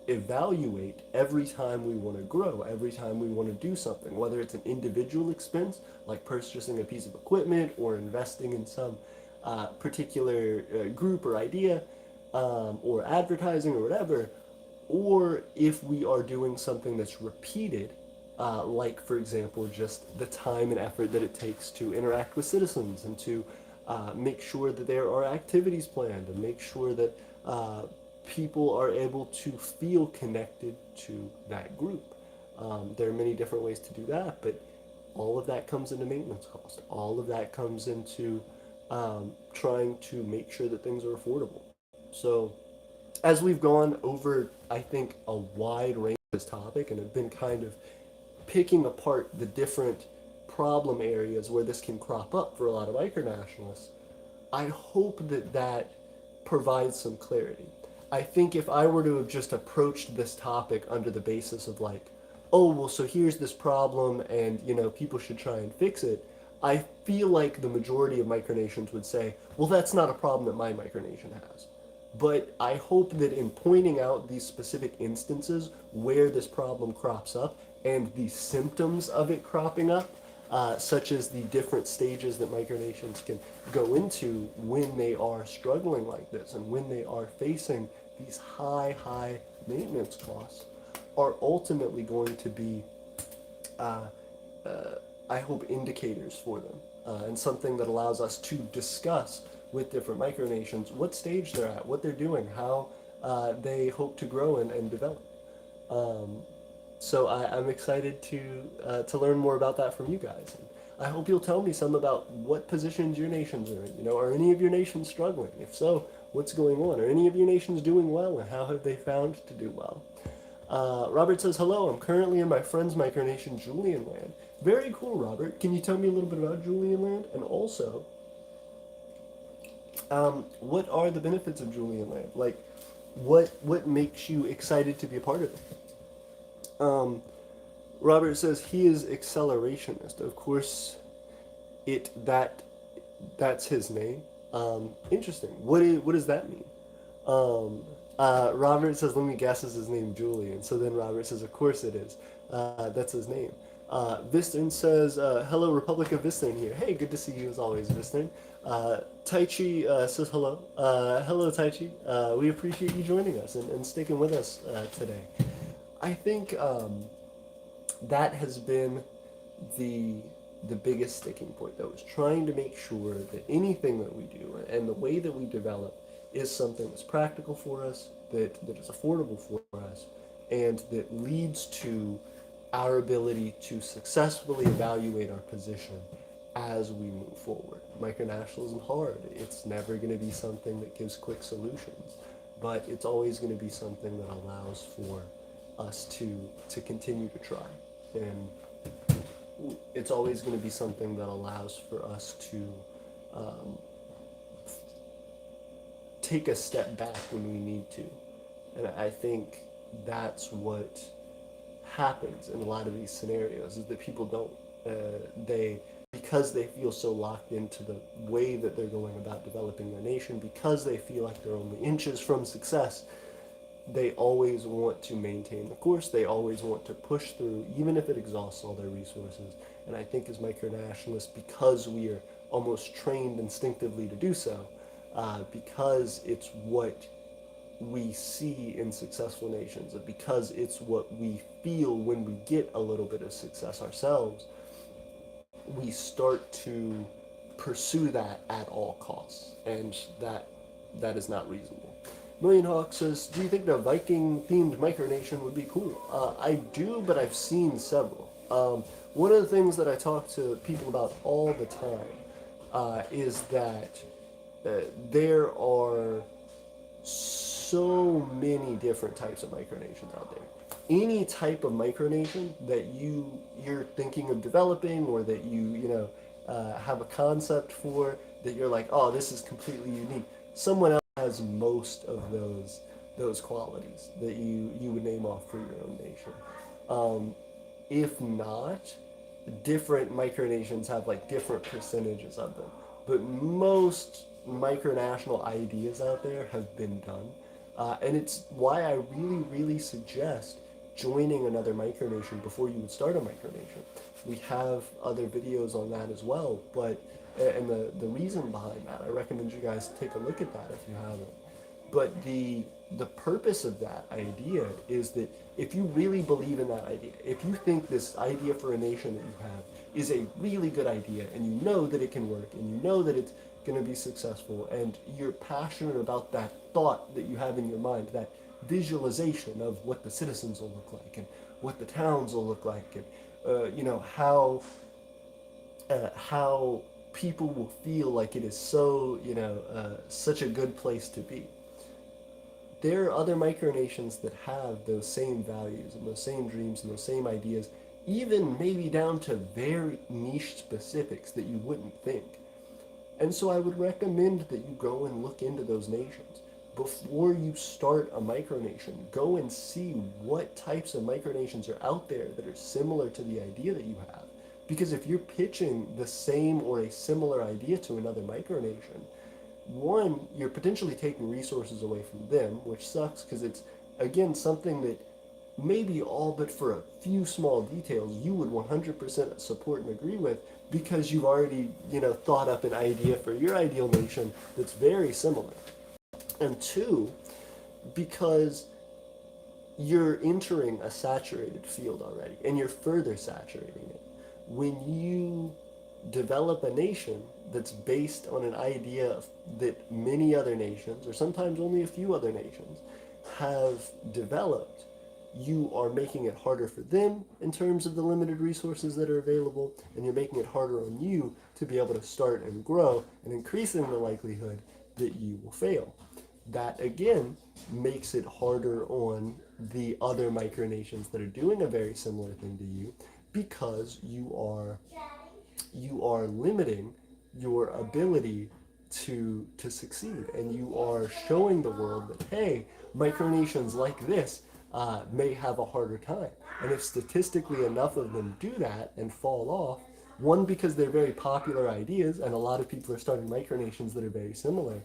Speaker 1: evaluate every time we want to grow, every time we want to do something, whether it's an individual expense, like purchasing a piece of equipment or investing in some particular group or idea, or advertising or whatever, or if we are doing something that's repeated, like, for example, just the time and effort that it takes to interact with citizens and to make sure that there are activities planned and make sure that people are able to feel connected to that group. There are many different ways to do that, but all of that comes into maintenance cost. All of that comes into trying to make sure that things are affordable. So as we've gone over, I think, a wide range of this topic and have been kind of picking apart the different problem areas where this can crop up for a lot of micronationalists, I hope that that provides some clarity. I think if I were to have just approached this topic under the basis of like, oh, well, so here's this problem and, people should try and fix it, I feel like the majority of micronations would say, well, that's not a problem that my micronation has. But I hope that in pointing out these specific instances where this problem crops up and the symptoms of it cropping up, such as the different stages that micronations can go into when they are struggling like this and when they are facing these high maintenance costs, are ultimately going to be, I hope, indicators for them, and something that allows us to discuss with different micronations what stage they're at, what they're doing, how they hope to grow and develop. So I'm excited to learn more about that from you guys. And I hope you'll tell me some about what positions your nations are in. Are any of your nations struggling? If so, what's going on? Are any of your nations doing well, and how have they found to do well? Robert says, hello, I'm currently in my friend's micronation, Julian Land. Very cool, Robert. Can you tell me a little bit about Julian Land? And also, what are the benefits of Julian Land? Like, What makes you excited to be a part of it? Um, Robert says he is accelerationist. Of course, it that's his name. Interesting. What does that mean? Um, Robert says, let me guess, is his name Julian. So then Robert says, of course it is. That's his name. Vistern says, hello, Republic of Vistern here. Hey, good to see you as always, Vistern. Taichi says hello. Hello, Taichi. We appreciate you joining us and sticking with us today. I think that has been the the biggest sticking point though is trying to make sure that anything that we do and the way that we develop is something that's practical for us, that is affordable for us, and that leads to our ability to successfully evaluate our position as we move forward. Micronationalism hard. It's never going to be something that gives quick solutions, but it's always going to be something that allows for us to continue to try. And it's always going to be something that allows for us to um, take a step back when we need to. And I think that's what happens in a lot of these scenarios is that people don't. They because they feel so locked into the way that they're going about developing their nation, because they feel like they're only inches from success, they always want to maintain the course. They always want to push through, even if it exhausts all their resources. And I think as micronationalists, because we are almost trained instinctively to do so, because it's what we see in successful nations, and because it's what we feel when we get a little bit of success ourselves, we start to pursue that at all costs, and that is not reasonable. Million Hawk says, do you think the Viking-themed micronation would be cool? I do, but I've seen several. One of the things that I talk to people about all the time is that there are so many different types of micronations out there. Any type of micronation that you're thinking of developing, or that have a concept for, that you're like, oh, this is completely unique. Someone else has most of those qualities that you would name off for your own nation. Um, if not, different micronations have like different percentages of them. But most micronational ideas out there have been done. And it's why I really, really suggest joining another micronation before you would start a micronation. We have other videos on that as well, but and the reason behind that, I recommend you guys take a look at that if you haven't. But the purpose of that idea is that if you really believe in that idea, if you think this idea for a nation that you have is a really good idea, and you know that it can work, and you know that it's going to be successful, and you're passionate about that thought that you have in your mind, that visualization of what the citizens will look like, and what the towns will look like, and how people will feel like it is so such a good place to be. There are other micronations that have those same values and those same dreams and those same ideas, even maybe down to very niche specifics that you wouldn't think. And so I would recommend that you go and look into those nations. Before you start a micronation, go and see what types of micronations are out there that are similar to the idea that you have. Because if you're pitching the same or a similar idea to another micronation, one, you're potentially taking resources away from them, which sucks because it's, again, something that maybe all but for a few small details you would 100% support and agree with, because you've already, thought up an idea for your ideal nation that's very similar. And two, because you're entering a saturated field already, and you're further saturating it. When you develop a nation that's based on an idea that many other nations, or sometimes only a few other nations, have developed, you are making it harder for them in terms of the limited resources that are available, and you're making it harder on you to be able to start and grow, and increasing the likelihood that you will fail. That again makes it harder on the other micronations that are doing a very similar thing to you, because you are limiting your ability to succeed, and you are showing the world that, hey, micronations like this may have a harder time. And if statistically enough of them do that and fall off, one, because they're very popular ideas and a lot of people are starting micronations that are very similar,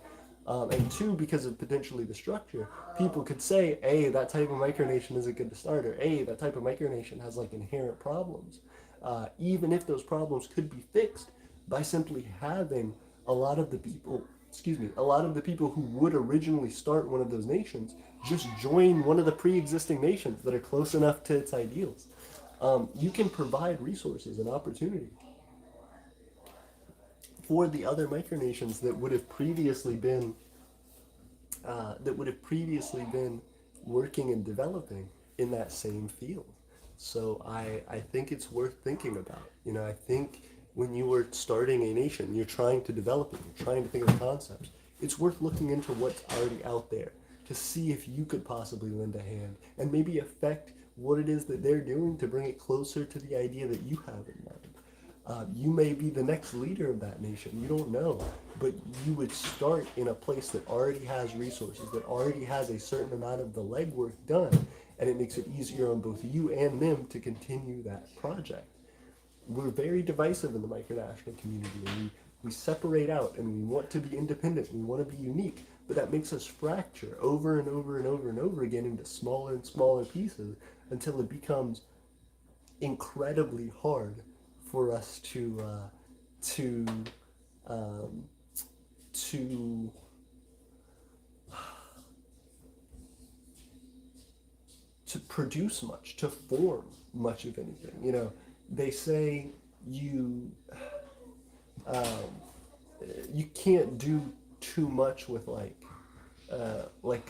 Speaker 1: and two, because of potentially the structure, people could say, hey, that type of micronation isn't good to start, or hey, that type of micronation has like inherent problems. Even if those problems could be fixed by simply having a lot of the people, a lot of the people who would originally start one of those nations just join one of the pre-existing nations that are close enough to its ideals. You can provide resources and opportunity for the other micronations that would have previously been working and developing in that same field. So I think it's worth thinking about. I think when you are starting a nation, you're trying to develop it, you're trying to think of concepts, it's worth looking into what's already out there to see if you could possibly lend a hand and maybe affect what it is that they're doing to bring it closer to the idea that you have in mind. You may be the next leader of that nation. You don't know. But you would start in a place that already has resources, that already has a certain amount of the legwork done, and it makes it easier on both you and them to continue that project. We're very divisive in the micronational community, and we separate out, and we want to be independent, we want to be unique, but that makes us fracture over and over and over and over again into smaller and smaller pieces until it becomes incredibly hard for us to um, to to produce much, to form much of anything. They say you um, you can't do too much with like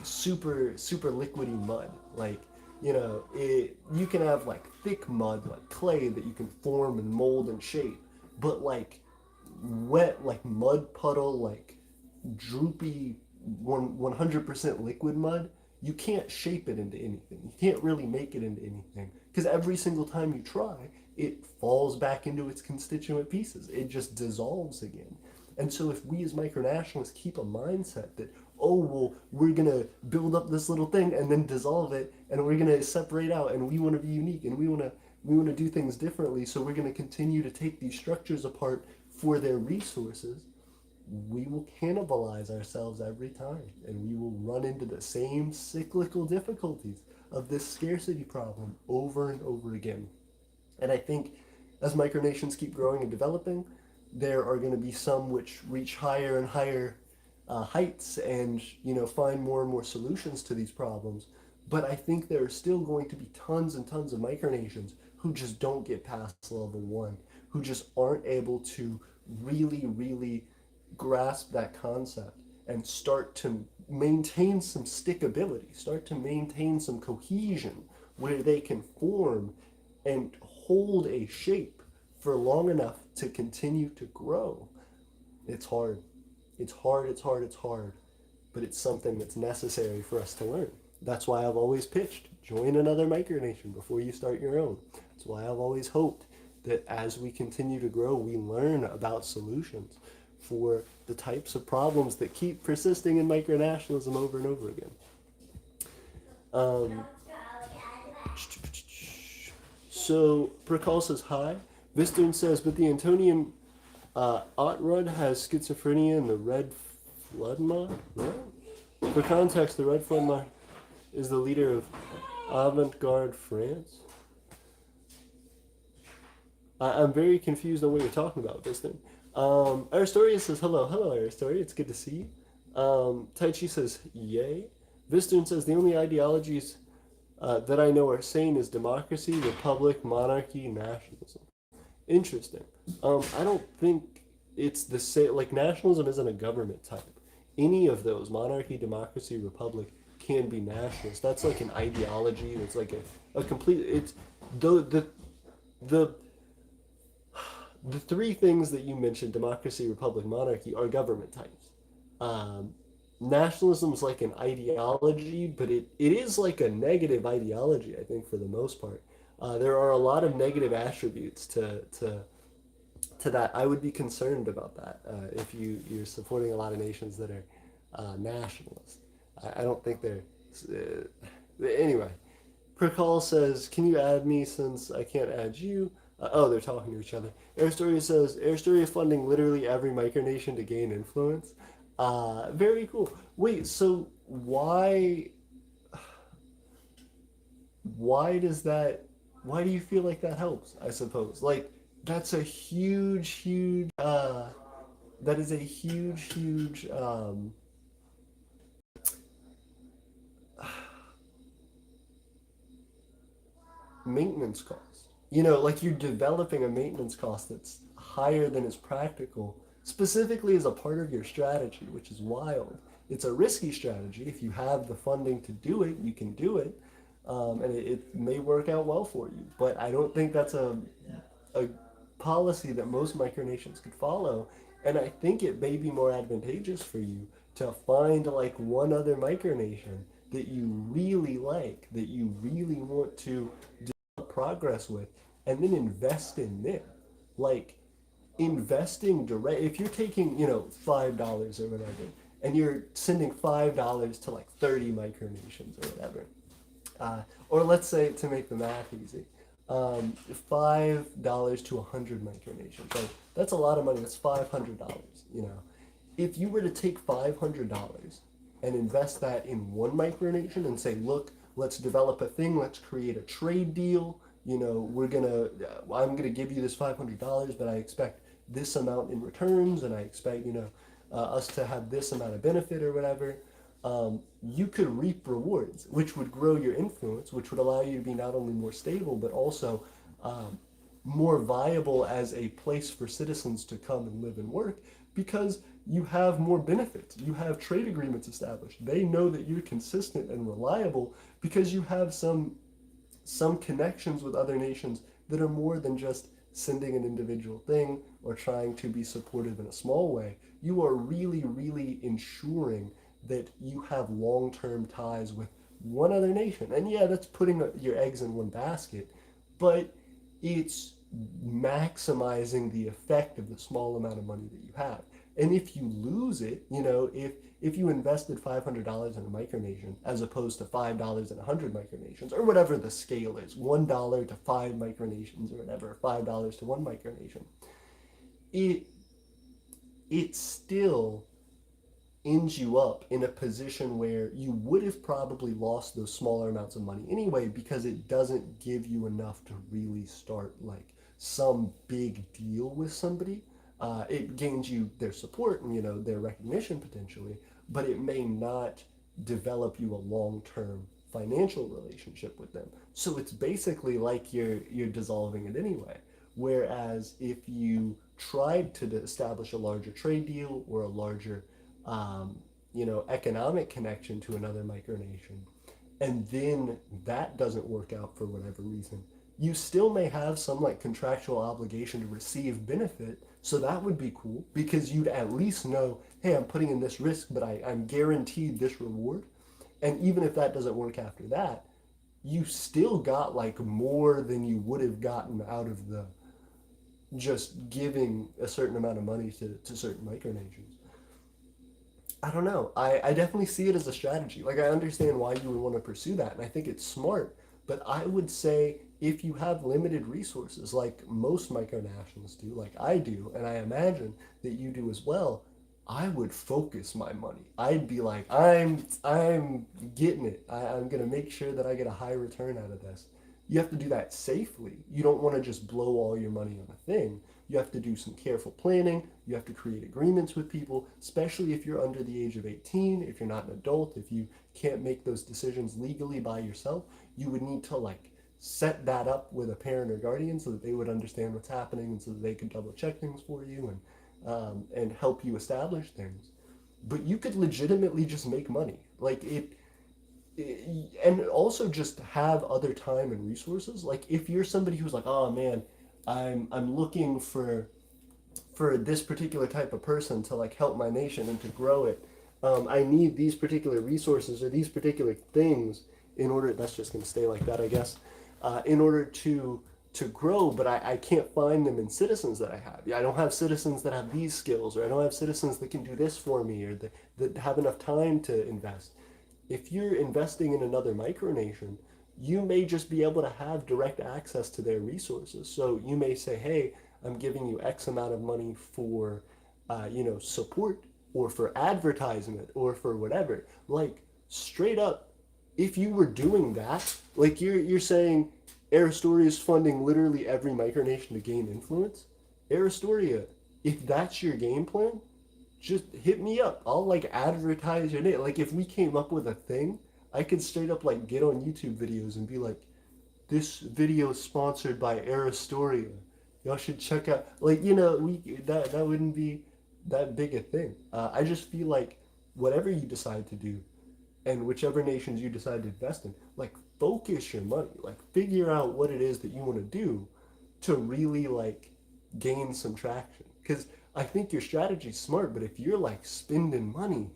Speaker 1: super liquidy mud. Like, you can have like thick mud, like clay that you can form and mold and shape, but like wet, like mud puddle, like droopy 100% liquid mud, you can't shape it into anything. You can't really make it into anything because every single time you try, it falls back into its constituent pieces. It just dissolves again. And so if we as micronationalists keep a mindset that, oh, well, we're going to build up this little thing and then dissolve it, and we're going to separate out, and we want to be unique, and we want to do things differently, so we're going to continue to take these structures apart for their resources, we will cannibalize ourselves every time, and we will run into the same cyclical difficulties of this scarcity problem over and over again. And I think as micronations keep growing and developing, there are going to be some which reach higher and higher heights and find more and more solutions to these problems. But I think there are still going to be tons and tons of micronations who just don't get past level one, who just aren't able to really grasp that concept and start to maintain some stickability, start to maintain some cohesion where they can form and hold a shape for long enough to continue to grow. It's hard. It's hard, it's hard, it's hard. But it's something that's necessary for us to learn. That's why I've always pitched, join another micronation before you start your own. That's why I've always hoped that as we continue to grow, we learn about solutions for the types of problems that keep persisting in micronationalism over and over again. Um, so Prakal says hi. Vistern says, but the Aeternian Otrud has schizophrenia in the Red Flood mod? No? For context, the Red Flood mod is the leader of avant-garde France. I'm very confused on what you're talking about, Vistern. Aristoria says, hello, Aristoria, it's good to see you. Taichi says, yay. Vistern says, the only ideologies that I know are sane is democracy, republic, monarchy, nationalism. Interesting. I don't think it's the same, like nationalism isn't a government type. Any of those, monarchy, democracy, republic, can be nationalist. That's like an ideology, that's like a complete, it's, the three things that you mentioned, democracy, republic, monarchy, are government types. Nationalism is like an ideology, but it is like a negative ideology, I think, for the most part. There are a lot of negative attributes to to that, I would be concerned about that if you're supporting a lot of nations that are nationalist. I don't think they're. Anyway, Prakal says, "Can you add me since I can't add you?" Oh, they're talking to each other. Aestoria says, "Aestoria funding literally every micronation to gain influence." Very cool. Wait, so why does that? Why do you feel like that helps? I suppose like that's a huge. That is a huge maintenance cost. You know, like you're developing a maintenance cost that's higher than is practical, specifically as a part of your strategy, which is wild. It's a risky strategy. If you have the funding to do it, you can do it, and it may work out well for you. But I don't think that's a policy that most micronations could follow. And I think it may be more advantageous for you to find like one other micronation that you really like, that you really want to develop progress with, and then invest in them. Like investing direct, if you're taking, $5 or whatever, and you're sending $5 to like 30 micronations or whatever, or let's say to make the math easy, $5 to 100 micronations. Like that's a lot of money. That's $500. If you were to take $500 and invest that in one micronation and say, look, let's develop a thing. Let's create a trade deal. I'm gonna give you this $500, but I expect this amount in returns, and I expect us to have this amount of benefit or whatever. You could reap rewards, which would grow your influence, which would allow you to be not only more stable, but also more viable as a place for citizens to come and live and work, because you have more benefits. You have trade agreements established. They know that you're consistent and reliable because you have some connections with other nations that are more than just sending an individual thing or trying to be supportive in a small way. You are really ensuring that you have long-term ties with one other nation. And yeah, that's putting your eggs in one basket, but it's maximizing the effect of the small amount of money that you have. And if you lose it, if you invested $500 in a micronation as opposed to $5 in 100 micronations, or whatever the scale is, $1 to 5 micronations or whatever, $5 to 1 micronation, it still ends you up in a position where you would have probably lost those smaller amounts of money anyway, because it doesn't give you enough to really start like some big deal with somebody. It gains you their support and their recognition potentially, but it may not develop you a long-term financial relationship with them. So it's basically like you're dissolving it anyway. Whereas if you tried to establish a larger trade deal or a larger economic connection to another micronation, and then that doesn't work out for whatever reason, you still may have some like contractual obligation to receive benefit. So that would be cool because you'd at least know, hey, I'm putting in this risk, but I'm guaranteed this reward. And even if that doesn't work after that, you still got like more than you would have gotten out of the just giving a certain amount of money to certain micronations. I don't know. I definitely see it as a strategy. Like, I understand why you would want to pursue that, and I think it's smart. But I would say if you have limited resources, like most micronationals do, like I do, and I imagine that you do as well, I would focus my money. I'd be like, I'm getting it. I'm gonna make sure that I get a high return out of this. You have to do that safely. You don't want to just blow all your money on a thing. You have to do some careful planning. You have to create agreements with people, especially if you're under the age of 18, if you're not an adult, if you can't make those decisions legally by yourself. You would need to like set that up with a parent or guardian so that they would understand what's happening and so that they could double check things for you and help you establish things. But you could legitimately just make money. Like and also just have other time and resources. Like if you're somebody who's like, oh man, I'm looking for this particular type of person to like help my nation and to grow it. I need these particular resources or these particular things in order. That's just going to stay like that, I guess. In order to grow, but I can't find them in citizens that I have. Yeah, I don't have citizens that have these skills, or I don't have citizens that can do this for me, or that have enough time to invest. If you're investing in another micronation, you may just be able to have direct access to their resources. So you may say, hey, I'm giving you X amount of money for, support or for advertisement or for whatever. Like, straight up, if you were doing that, like you're saying Aestoria is funding literally every micronation to gain influence. Aestoria, if that's your game plan, just hit me up. I'll like advertise your name. Like if we came up with a thing, I could straight up like get on YouTube videos and be like, this video is sponsored by Aestoria. Y'all should check out. Like we that wouldn't be that big a thing. I just feel like whatever you decide to do, and whichever nations you decide to invest in, like focus your money. Like figure out what it is that you want to do to really like gain some traction. Because I think your strategy's smart, but if you're like spending money,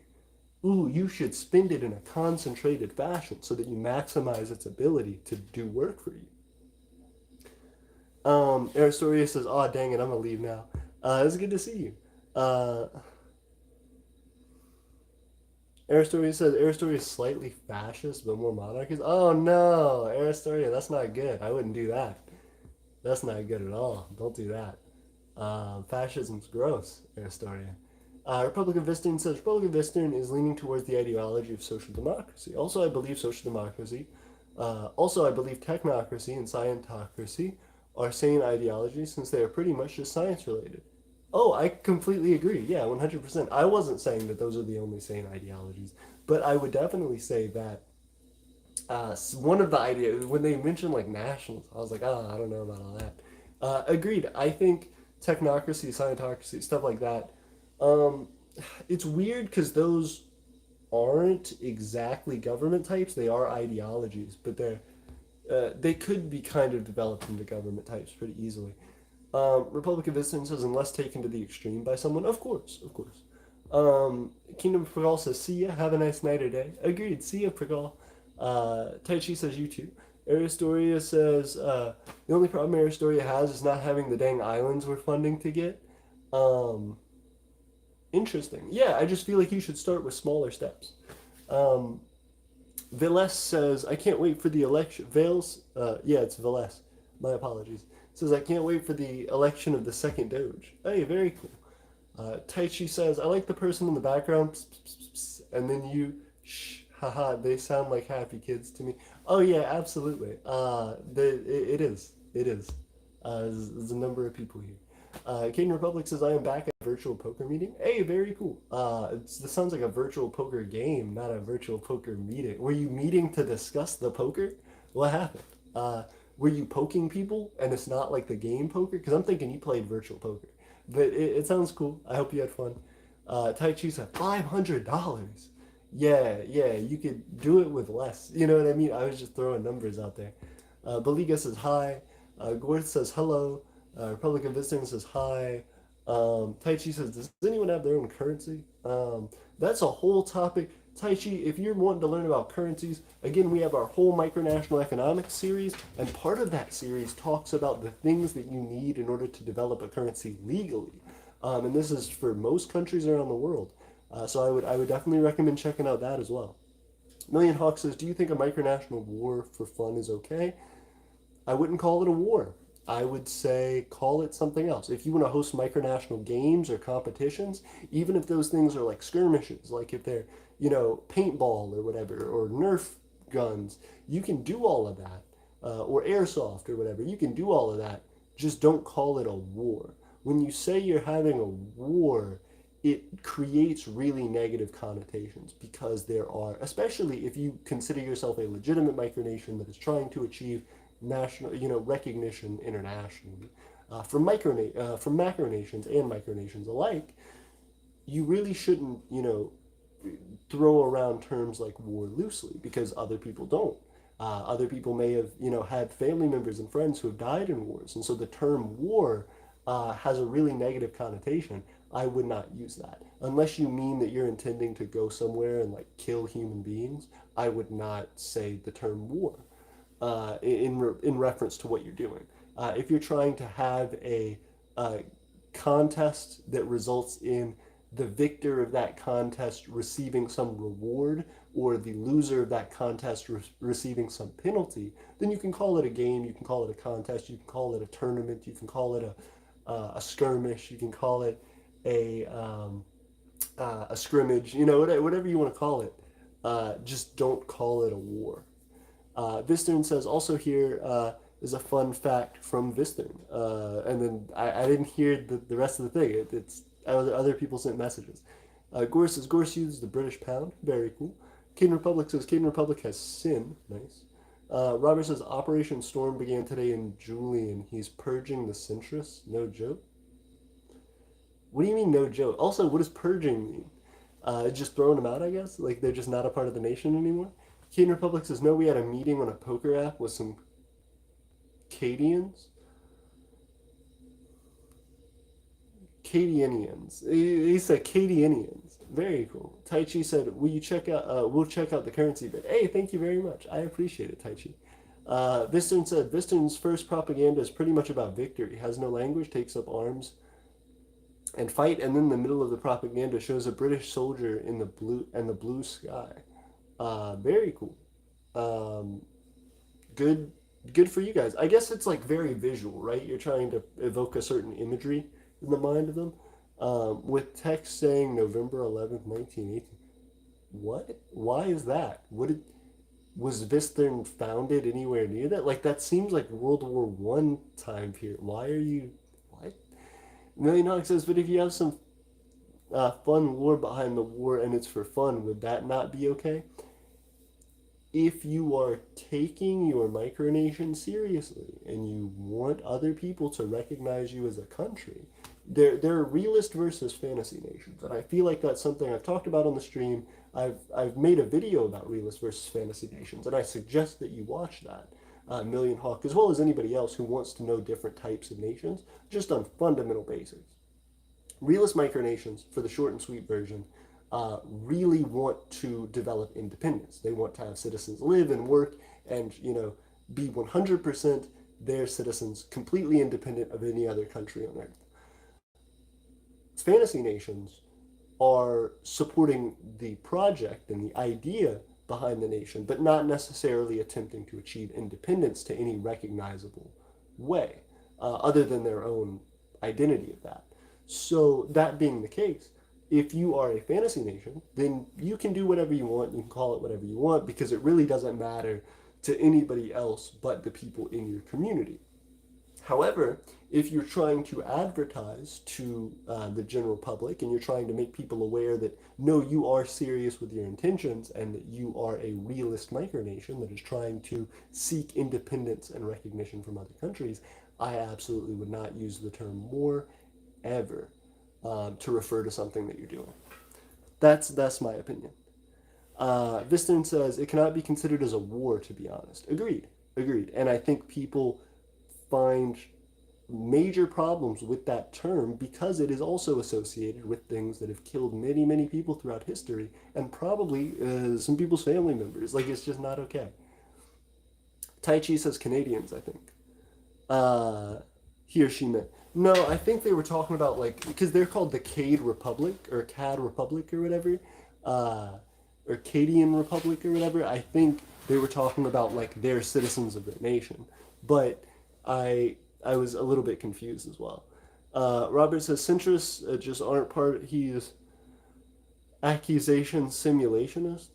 Speaker 1: ooh, you should spend it in a concentrated fashion so that you maximize its ability to do work for you. Aristoria says, "Oh dang it, I'm gonna leave now. It's good to see you." Uh, Aristoria says Aristoria is slightly fascist but more monarchist. Oh no, Aristoria, that's not good. I wouldn't do that. That's not good at all. Don't do that. Fascism's gross, Aestoria. Republican Vistern says Republican Vistern is leaning towards the ideology of social democracy. Also, I believe social democracy. Also, I believe technocracy and scientocracy are sane ideologies since they are pretty much just science related. Oh, I completely agree. Yeah, 100%. I wasn't saying that those are the only sane ideologies, but I would definitely say that one of the ideas, when they mentioned like nationals, I was like, oh, I don't know about all that. Agreed. I think technocracy, scientocracy, stuff like that. Um, it's weird because those aren't exactly government types. They are ideologies, but they could be kind of developed into government types pretty easily. Republican Vistance says, unless taken to the extreme by someone, of course, of course. Kingdom of Pragal says, see ya, have a nice night or day. Agreed, see ya, Pragal. Tai Chi says, you too. Aristoria says, the only problem Aristoria has is not having the dang islands we're funding to get. Um, Interesting. Yeah, I just feel like you should start with smaller steps. Um, Viles says, I can't wait for the election. Vales, yeah, it's Viles. My apologies. Says, I can't wait for the election of the second Doge. Hey, very cool. Taichi says, I like the person in the background, pss, pss, pss, pss, and then you, shh, haha, they sound like happy kids to me. Oh, yeah, absolutely. It is. It is. There's a number of people here. King Republic says, I am back at a virtual poker meeting. Hey, very cool. This sounds like a virtual poker game, not a virtual poker meeting. Were you meeting to discuss the poker? What happened? Were you poking people and it's not like the game poker? Because I'm thinking you played virtual poker. But it sounds cool. I hope you had fun. Tai Chi said, $500. Yeah, yeah, you could do it with less. You know what I mean? I was just throwing numbers out there. Baliga says hi. Gorth says hello. Republican Visitor says hi. Tai Chi says, does anyone have their own currency? That's a whole topic. Tai Chi, if you're wanting to learn about currencies, again, we have our whole micronational economics series, and part of that series talks about the things that you need in order to develop a currency legally. And this is for most countries around the world. So I would definitely recommend checking out that as well. Million Hawk says, do you think a micronational war for fun is okay? I wouldn't call it a war. I would say call it something else. If you want to host micronational games or competitions, even if those things are like skirmishes, like if they're, paintball or whatever, or Nerf guns, you can do all of that. Or airsoft or whatever, you can do all of that. Just don't call it a war. When you say you're having a war, it creates really negative connotations because there are, especially if you consider yourself a legitimate micronation that is trying to achieve national, recognition internationally. From macronations and micronations alike, you really shouldn't, throw around terms like war loosely because other people don't. Other people may have, had family members and friends who have died in wars, and so the term war has a really negative connotation. I would not use that unless you mean that you're intending to go somewhere and like kill human beings. I would not say the term war in reference to what you're doing. If you're trying to have a contest that results in the victor of that contest receiving some reward or the loser of that contest receiving some penalty, then you can call it a game, you can call it a contest, you can call it a tournament, you can call it a skirmish, you can call it a scrimmage, you know, whatever you want to call it. Just don't call it a war. Vistern says also here is a fun fact from Vistern. And then I didn't hear the rest of the thing. It's other people sent messages. Gore says Gorse used the British pound. Very cool. Caden Republic says Caden Republic has sin. Nice. Robert says Operation Storm began today in Julian. He's purging the centrists. No joke. What do you mean no joke? Also, what does purging mean? Just throwing them out, I guess? Like they're just not a part of the nation anymore? Caden Republic says, no, we had a meeting on a poker app with some Cadians. Cadianians. He said Cadianians. Very cool. Tai Chi said, will you check out, we'll check out the currency bit. Hey, thank you very much. I appreciate it, Tai Chi. Vistern said, Vistern's first propaganda is pretty much about victory. Has no language, takes up arms and fight, and then in the middle of the propaganda shows a British soldier in the blue sky. Very cool. Good for you guys. I guess it's like very visual, right? You're trying to evoke a certain imagery in the mind of them. With text saying November 11th, 1918. What? Why is that? Was Vistern founded anywhere near that? Like that seems like World War One time period. Why are you? What? Millionomics says, but if you have some fun lore behind the war and it's for fun, would that not be okay? If you are taking your micronation seriously and you want other people to recognize you as a country, there are realist versus fantasy nations, and I feel like that's something I've talked about on the stream. I've made a video about realist versus fantasy nations, and I suggest that you watch that. Million Hawk, as well as anybody else who wants to know different types of nations, just on fundamental basics. Realist micronations, for the short and sweet version, really want to develop independence. They want to have citizens live and work and, you know, be 100% their citizens, completely independent of any other country on earth. Fantasy nations are supporting the project and the idea behind the nation, but not necessarily attempting to achieve independence to any recognizable way, other than their own identity of that. So that being the case, if you are a fantasy nation, then you can do whatever you want, you can call it whatever you want, because it really doesn't matter to anybody else but the people in your community. However, if you're trying to advertise to the general public and you're trying to make people aware that, no, you are serious with your intentions and that you are a realist micronation that is trying to seek independence and recognition from other countries, I absolutely would not use the term war ever to refer to something that you're doing. That's my opinion. Vistern says, it cannot be considered as a war, to be honest. Agreed. And I think people find major problems with that term because it is also associated with things that have killed many, many people throughout history and probably some people's family members. Like, it's just not okay. Tai Chi says Canadians, I think. He or she meant. No, I think they were talking about, like, because they're called the Cade Republic or Cad Republic or whatever, or Cadian Republic or whatever. I think they were talking about, like, they're citizens of their nation. But I was a little bit confused as well. Robert says centrists just aren't part. He is accusation simulationist.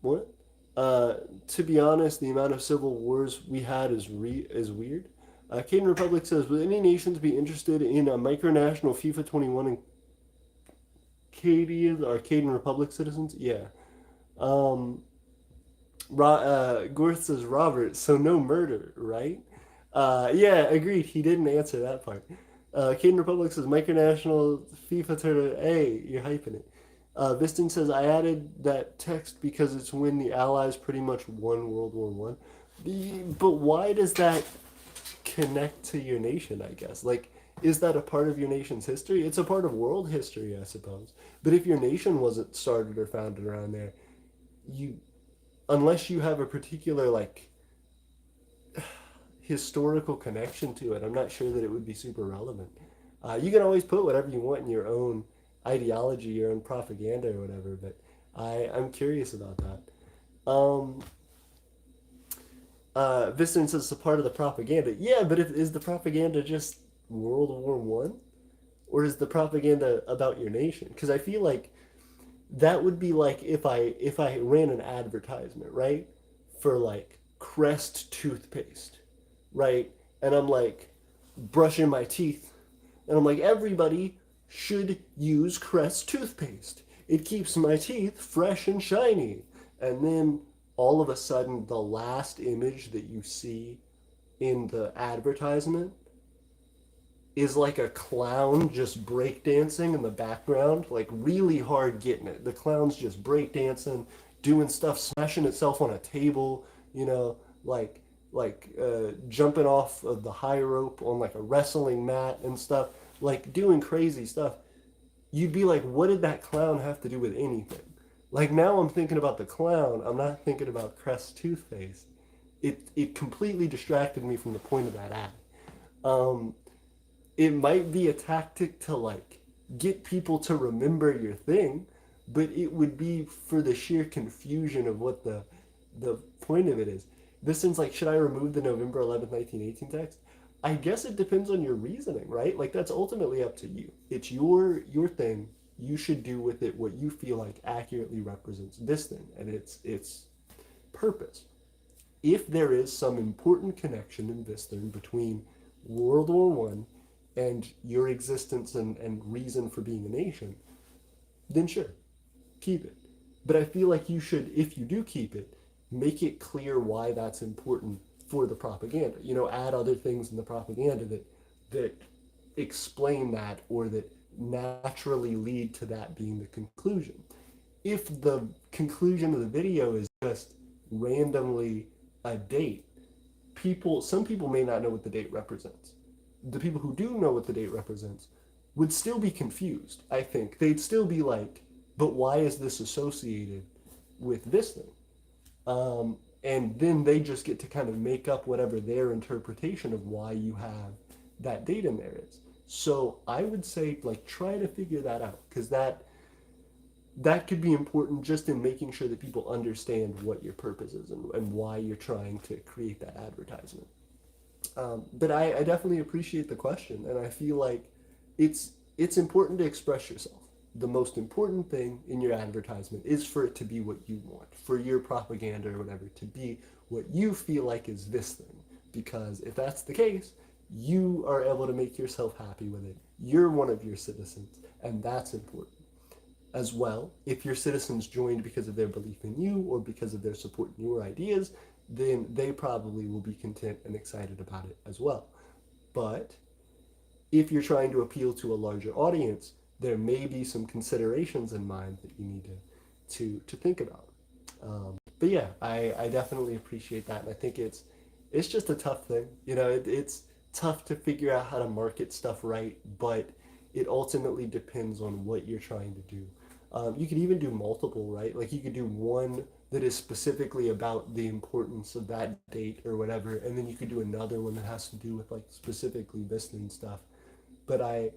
Speaker 1: What? To be honest, the amount of civil wars we had is weird. Caden Republic says, would any nations be interested in a micronational FIFA 21 and Caden Republic citizens? Yeah. Gorth says, Robert, so no murder, right? Yeah, agreed. He didn't answer that part. Caden Republic says, micronational FIFA tournament. Hey, you're hyping it. Viston says, I added that text because it's when the Allies pretty much won World War One. But why does that connect to your nation, I guess? Like, is that a part of your nation's history? It's a part of world history, I suppose. But if your nation wasn't started or founded around there, unless you have a particular, like, historical connection to it, I'm not sure that it would be super relevant. You can always put whatever you want in your own ideology, your own propaganda or whatever, but I'm curious about that. Viston says it's a part of the propaganda. Yeah, but is the propaganda just World War I? Or is the propaganda about your nation? Because I feel like that would be like if I ran an advertisement, right? For like Crest toothpaste, right? And I'm like brushing my teeth and I'm like everybody should use Crest toothpaste. It keeps my teeth fresh and shiny. And then all of a sudden the last image that you see in the advertisement is like a clown just breakdancing in the background, like really hard getting it. The clown's just breakdancing, doing stuff, smashing itself on a table, you know, like jumping off of the high rope on like a wrestling mat and stuff, like doing crazy stuff. You'd be like, what did that clown have to do with anything? Like now I'm thinking about the clown. I'm not thinking about Crest toothpaste. It completely distracted me from the point of that ad. Um, it might be a tactic to like get people to remember your thing, but it would be for the sheer confusion of what the point of it is. This seems like, should I remove the November 11th, 1918 text? I guess it depends on your reasoning, right? Like that's ultimately up to you. It's your thing. You should do with it what you feel like accurately represents this thing and its purpose. If there is some important connection in this thing between World War I and your existence and reason for being a nation, then sure, keep it. But I feel like you should, if you do keep it, make it clear why that's important for the propaganda. You know, add other things in the propaganda that explain that or that naturally lead to that being the conclusion. If the conclusion of the video is just randomly a date, some people may not know what the date represents. The people who do know what the date represents would still be confused, I think. They'd still be like, but why is this associated with this thing? And then they just get to kind of make up whatever their interpretation of why you have that date in there is. So I would say, like, try to figure that out, because that could be important just in making sure that people understand what your purpose is and why you're trying to create that advertisement. But I definitely appreciate the question, and I feel like it's important to express yourself. The most important thing in your advertisement is for it to be what you want, for your propaganda or whatever to be what you feel like is this thing. Because if that's the case, you are able to make yourself happy with it. You're one of your citizens, and that's important. As well, if your citizens joined because of their belief in you or because of their support in your ideas, then they probably will be content and excited about it as well. But if you're trying to appeal to a larger audience, there may be some considerations in mind that you need to think about. But yeah, I definitely appreciate that, and I think it's just a tough thing. You know, it's tough to figure out how to market stuff right, but it ultimately depends on what you're trying to do. You could even do multiple, right? Like you could do one that is specifically about the importance of that date or whatever, and then you could do another one that has to do with like specifically this and stuff. But I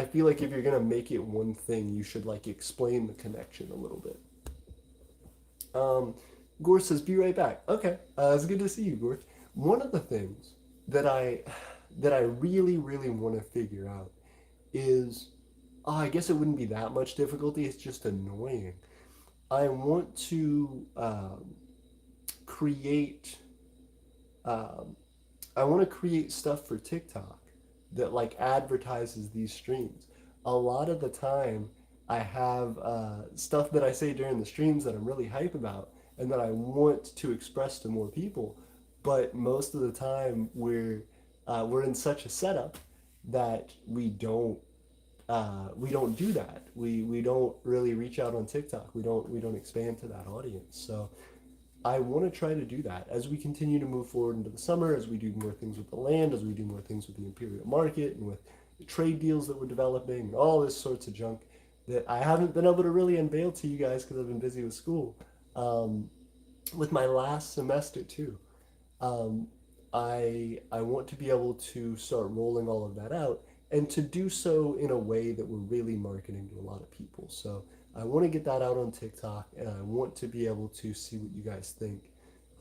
Speaker 1: feel like if you're gonna make it one thing, you should like explain the connection a little bit. Um, Gore says, "Be right back." Okay, it's good to see you, Gore. One of the things that I really want to figure out is, I guess it wouldn't be that much difficulty. It's just annoying. I want to create um, I want to create stuff for TikTok that like advertises these streams. A lot of the time, I have stuff that I say during the streams that I'm really hype about and that I want to express to more people. But most of the time, we're in such a setup that we don't do that. We don't really reach out on TikTok. We don't expand to that audience. So I want to try to do that as we continue to move forward into the summer, as we do more things with the land, as we do more things with the imperial market and with the trade deals that we're developing and all this sorts of junk that I haven't been able to really unveil to you guys because I've been busy with school. With my last semester too. Um, I want to be able to start rolling all of that out and to do so in a way that we're really marketing to a lot of people. So I want to get that out on TikTok, and I want to be able to see what you guys think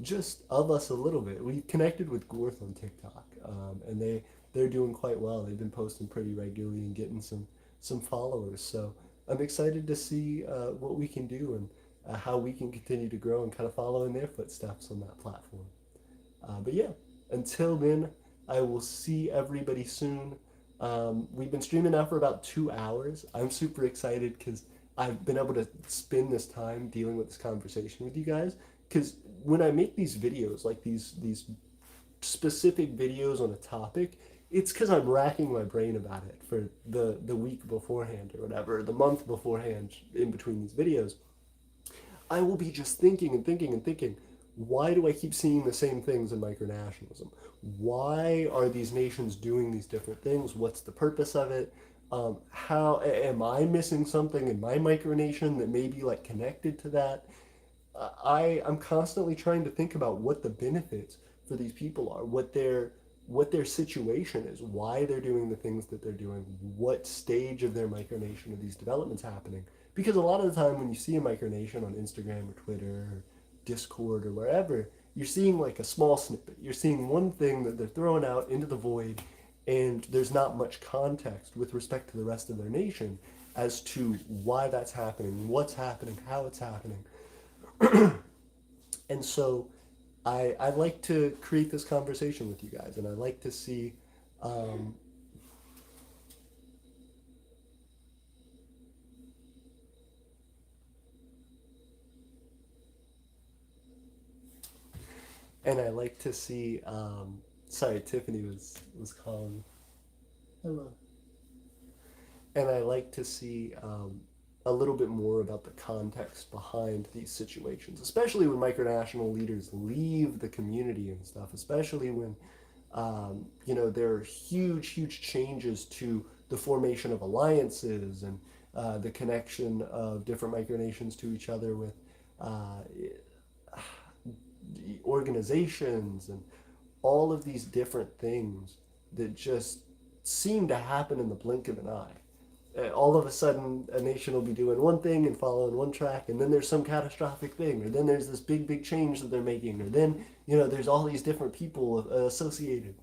Speaker 1: just of us a little bit. We connected with Growth on TikTok, and they're doing quite well. They've been posting pretty regularly and getting some followers. So I'm excited to see what we can do and how we can continue to grow and kind of follow in their footsteps on that platform. But yeah, until then, I will see everybody soon. We've been streaming now for about 2 hours. I'm super excited because I've been able to spend this time dealing with this conversation with you guys. Because when I make these videos, like these specific videos on a topic, it's because I'm racking my brain about it for the week beforehand or whatever, the month beforehand in between these videos. I will be just thinking and thinking and thinking, why do I keep seeing the same things in micronationalism? Why are these nations doing these different things? What's the purpose of it? How am I missing something in my micronation that may be like connected to that? I'm constantly trying to think about what the benefits for these people are, what their situation is, why they're doing the things that they're doing, what stage of their micronation are these developments happening. Because a lot of the time when you see a micronation on Instagram or Twitter or Discord or wherever, you're seeing like a small snippet. You're seeing one thing that they're throwing out into the void, and there's not much context with respect to the rest of their nation as to why that's happening, what's happening, how it's happening. And so I like to create this conversation with you guys, and I like to see, um, and I like to see. Sorry, Tiffany was calling. Hello. And I like to see a little bit more about the context behind these situations, especially when micronational leaders leave the community and stuff, especially when there are huge, huge changes to the formation of alliances and the connection of different micronations to each other with uh, organizations and all of these different things that just seem to happen in the blink of an eye. All of a sudden, a nation will be doing one thing and following one track, and then there's some catastrophic thing, or then there's this big, big change that they're making, or then there's all these different people associated.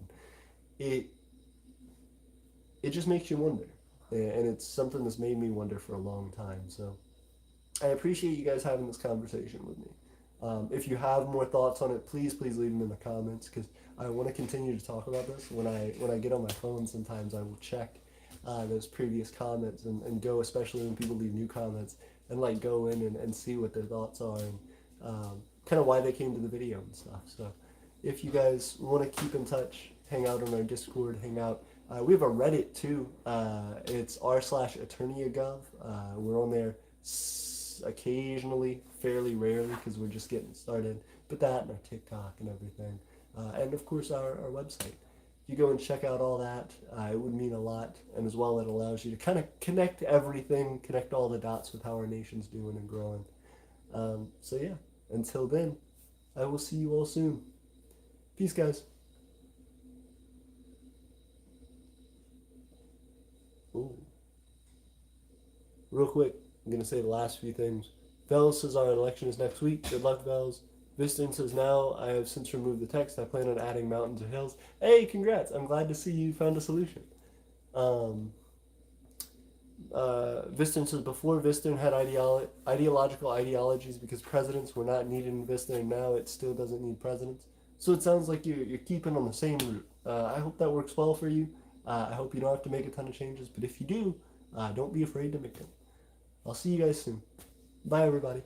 Speaker 1: It it just makes you wonder, and it's something that's made me wonder for a long time. So I appreciate you guys having this conversation with me. If you have more thoughts on it, please, please leave them in the comments because I want to continue to talk about this. When I get on my phone, sometimes I will check those previous comments and go, especially when people leave new comments, and like go in and see what their thoughts are and kind of why they came to the video and stuff. So if you guys want to keep in touch, hang out on our Discord, hang out. We have a Reddit too. It's r/Aeternia.gov. We're on there occasionally, fairly rarely, because we're just getting started. But that and our TikTok and everything. And of course our website. If you go and check out all that, it would mean a lot. And as well, it allows you to kind of connect everything, connect all the dots with how our nation's doing and growing. So yeah, until then, I will see you all soon. Peace, guys. Ooh. Real quick, I'm going to say the last few things. Vels says our election is next week. Good luck, Vels. Viston says now I have since removed the text. I plan on adding mountains and hills. Hey, congrats. I'm glad to see you found a solution. Um, Viston says before Viston had ideological ideologies because presidents were not needed in Viston, and now it still doesn't need presidents. So it sounds like you're keeping on the same route. I hope that works well for you. I hope you don't have to make a ton of changes, but if you do, don't be afraid to make them. I'll see you guys soon. Bye, everybody.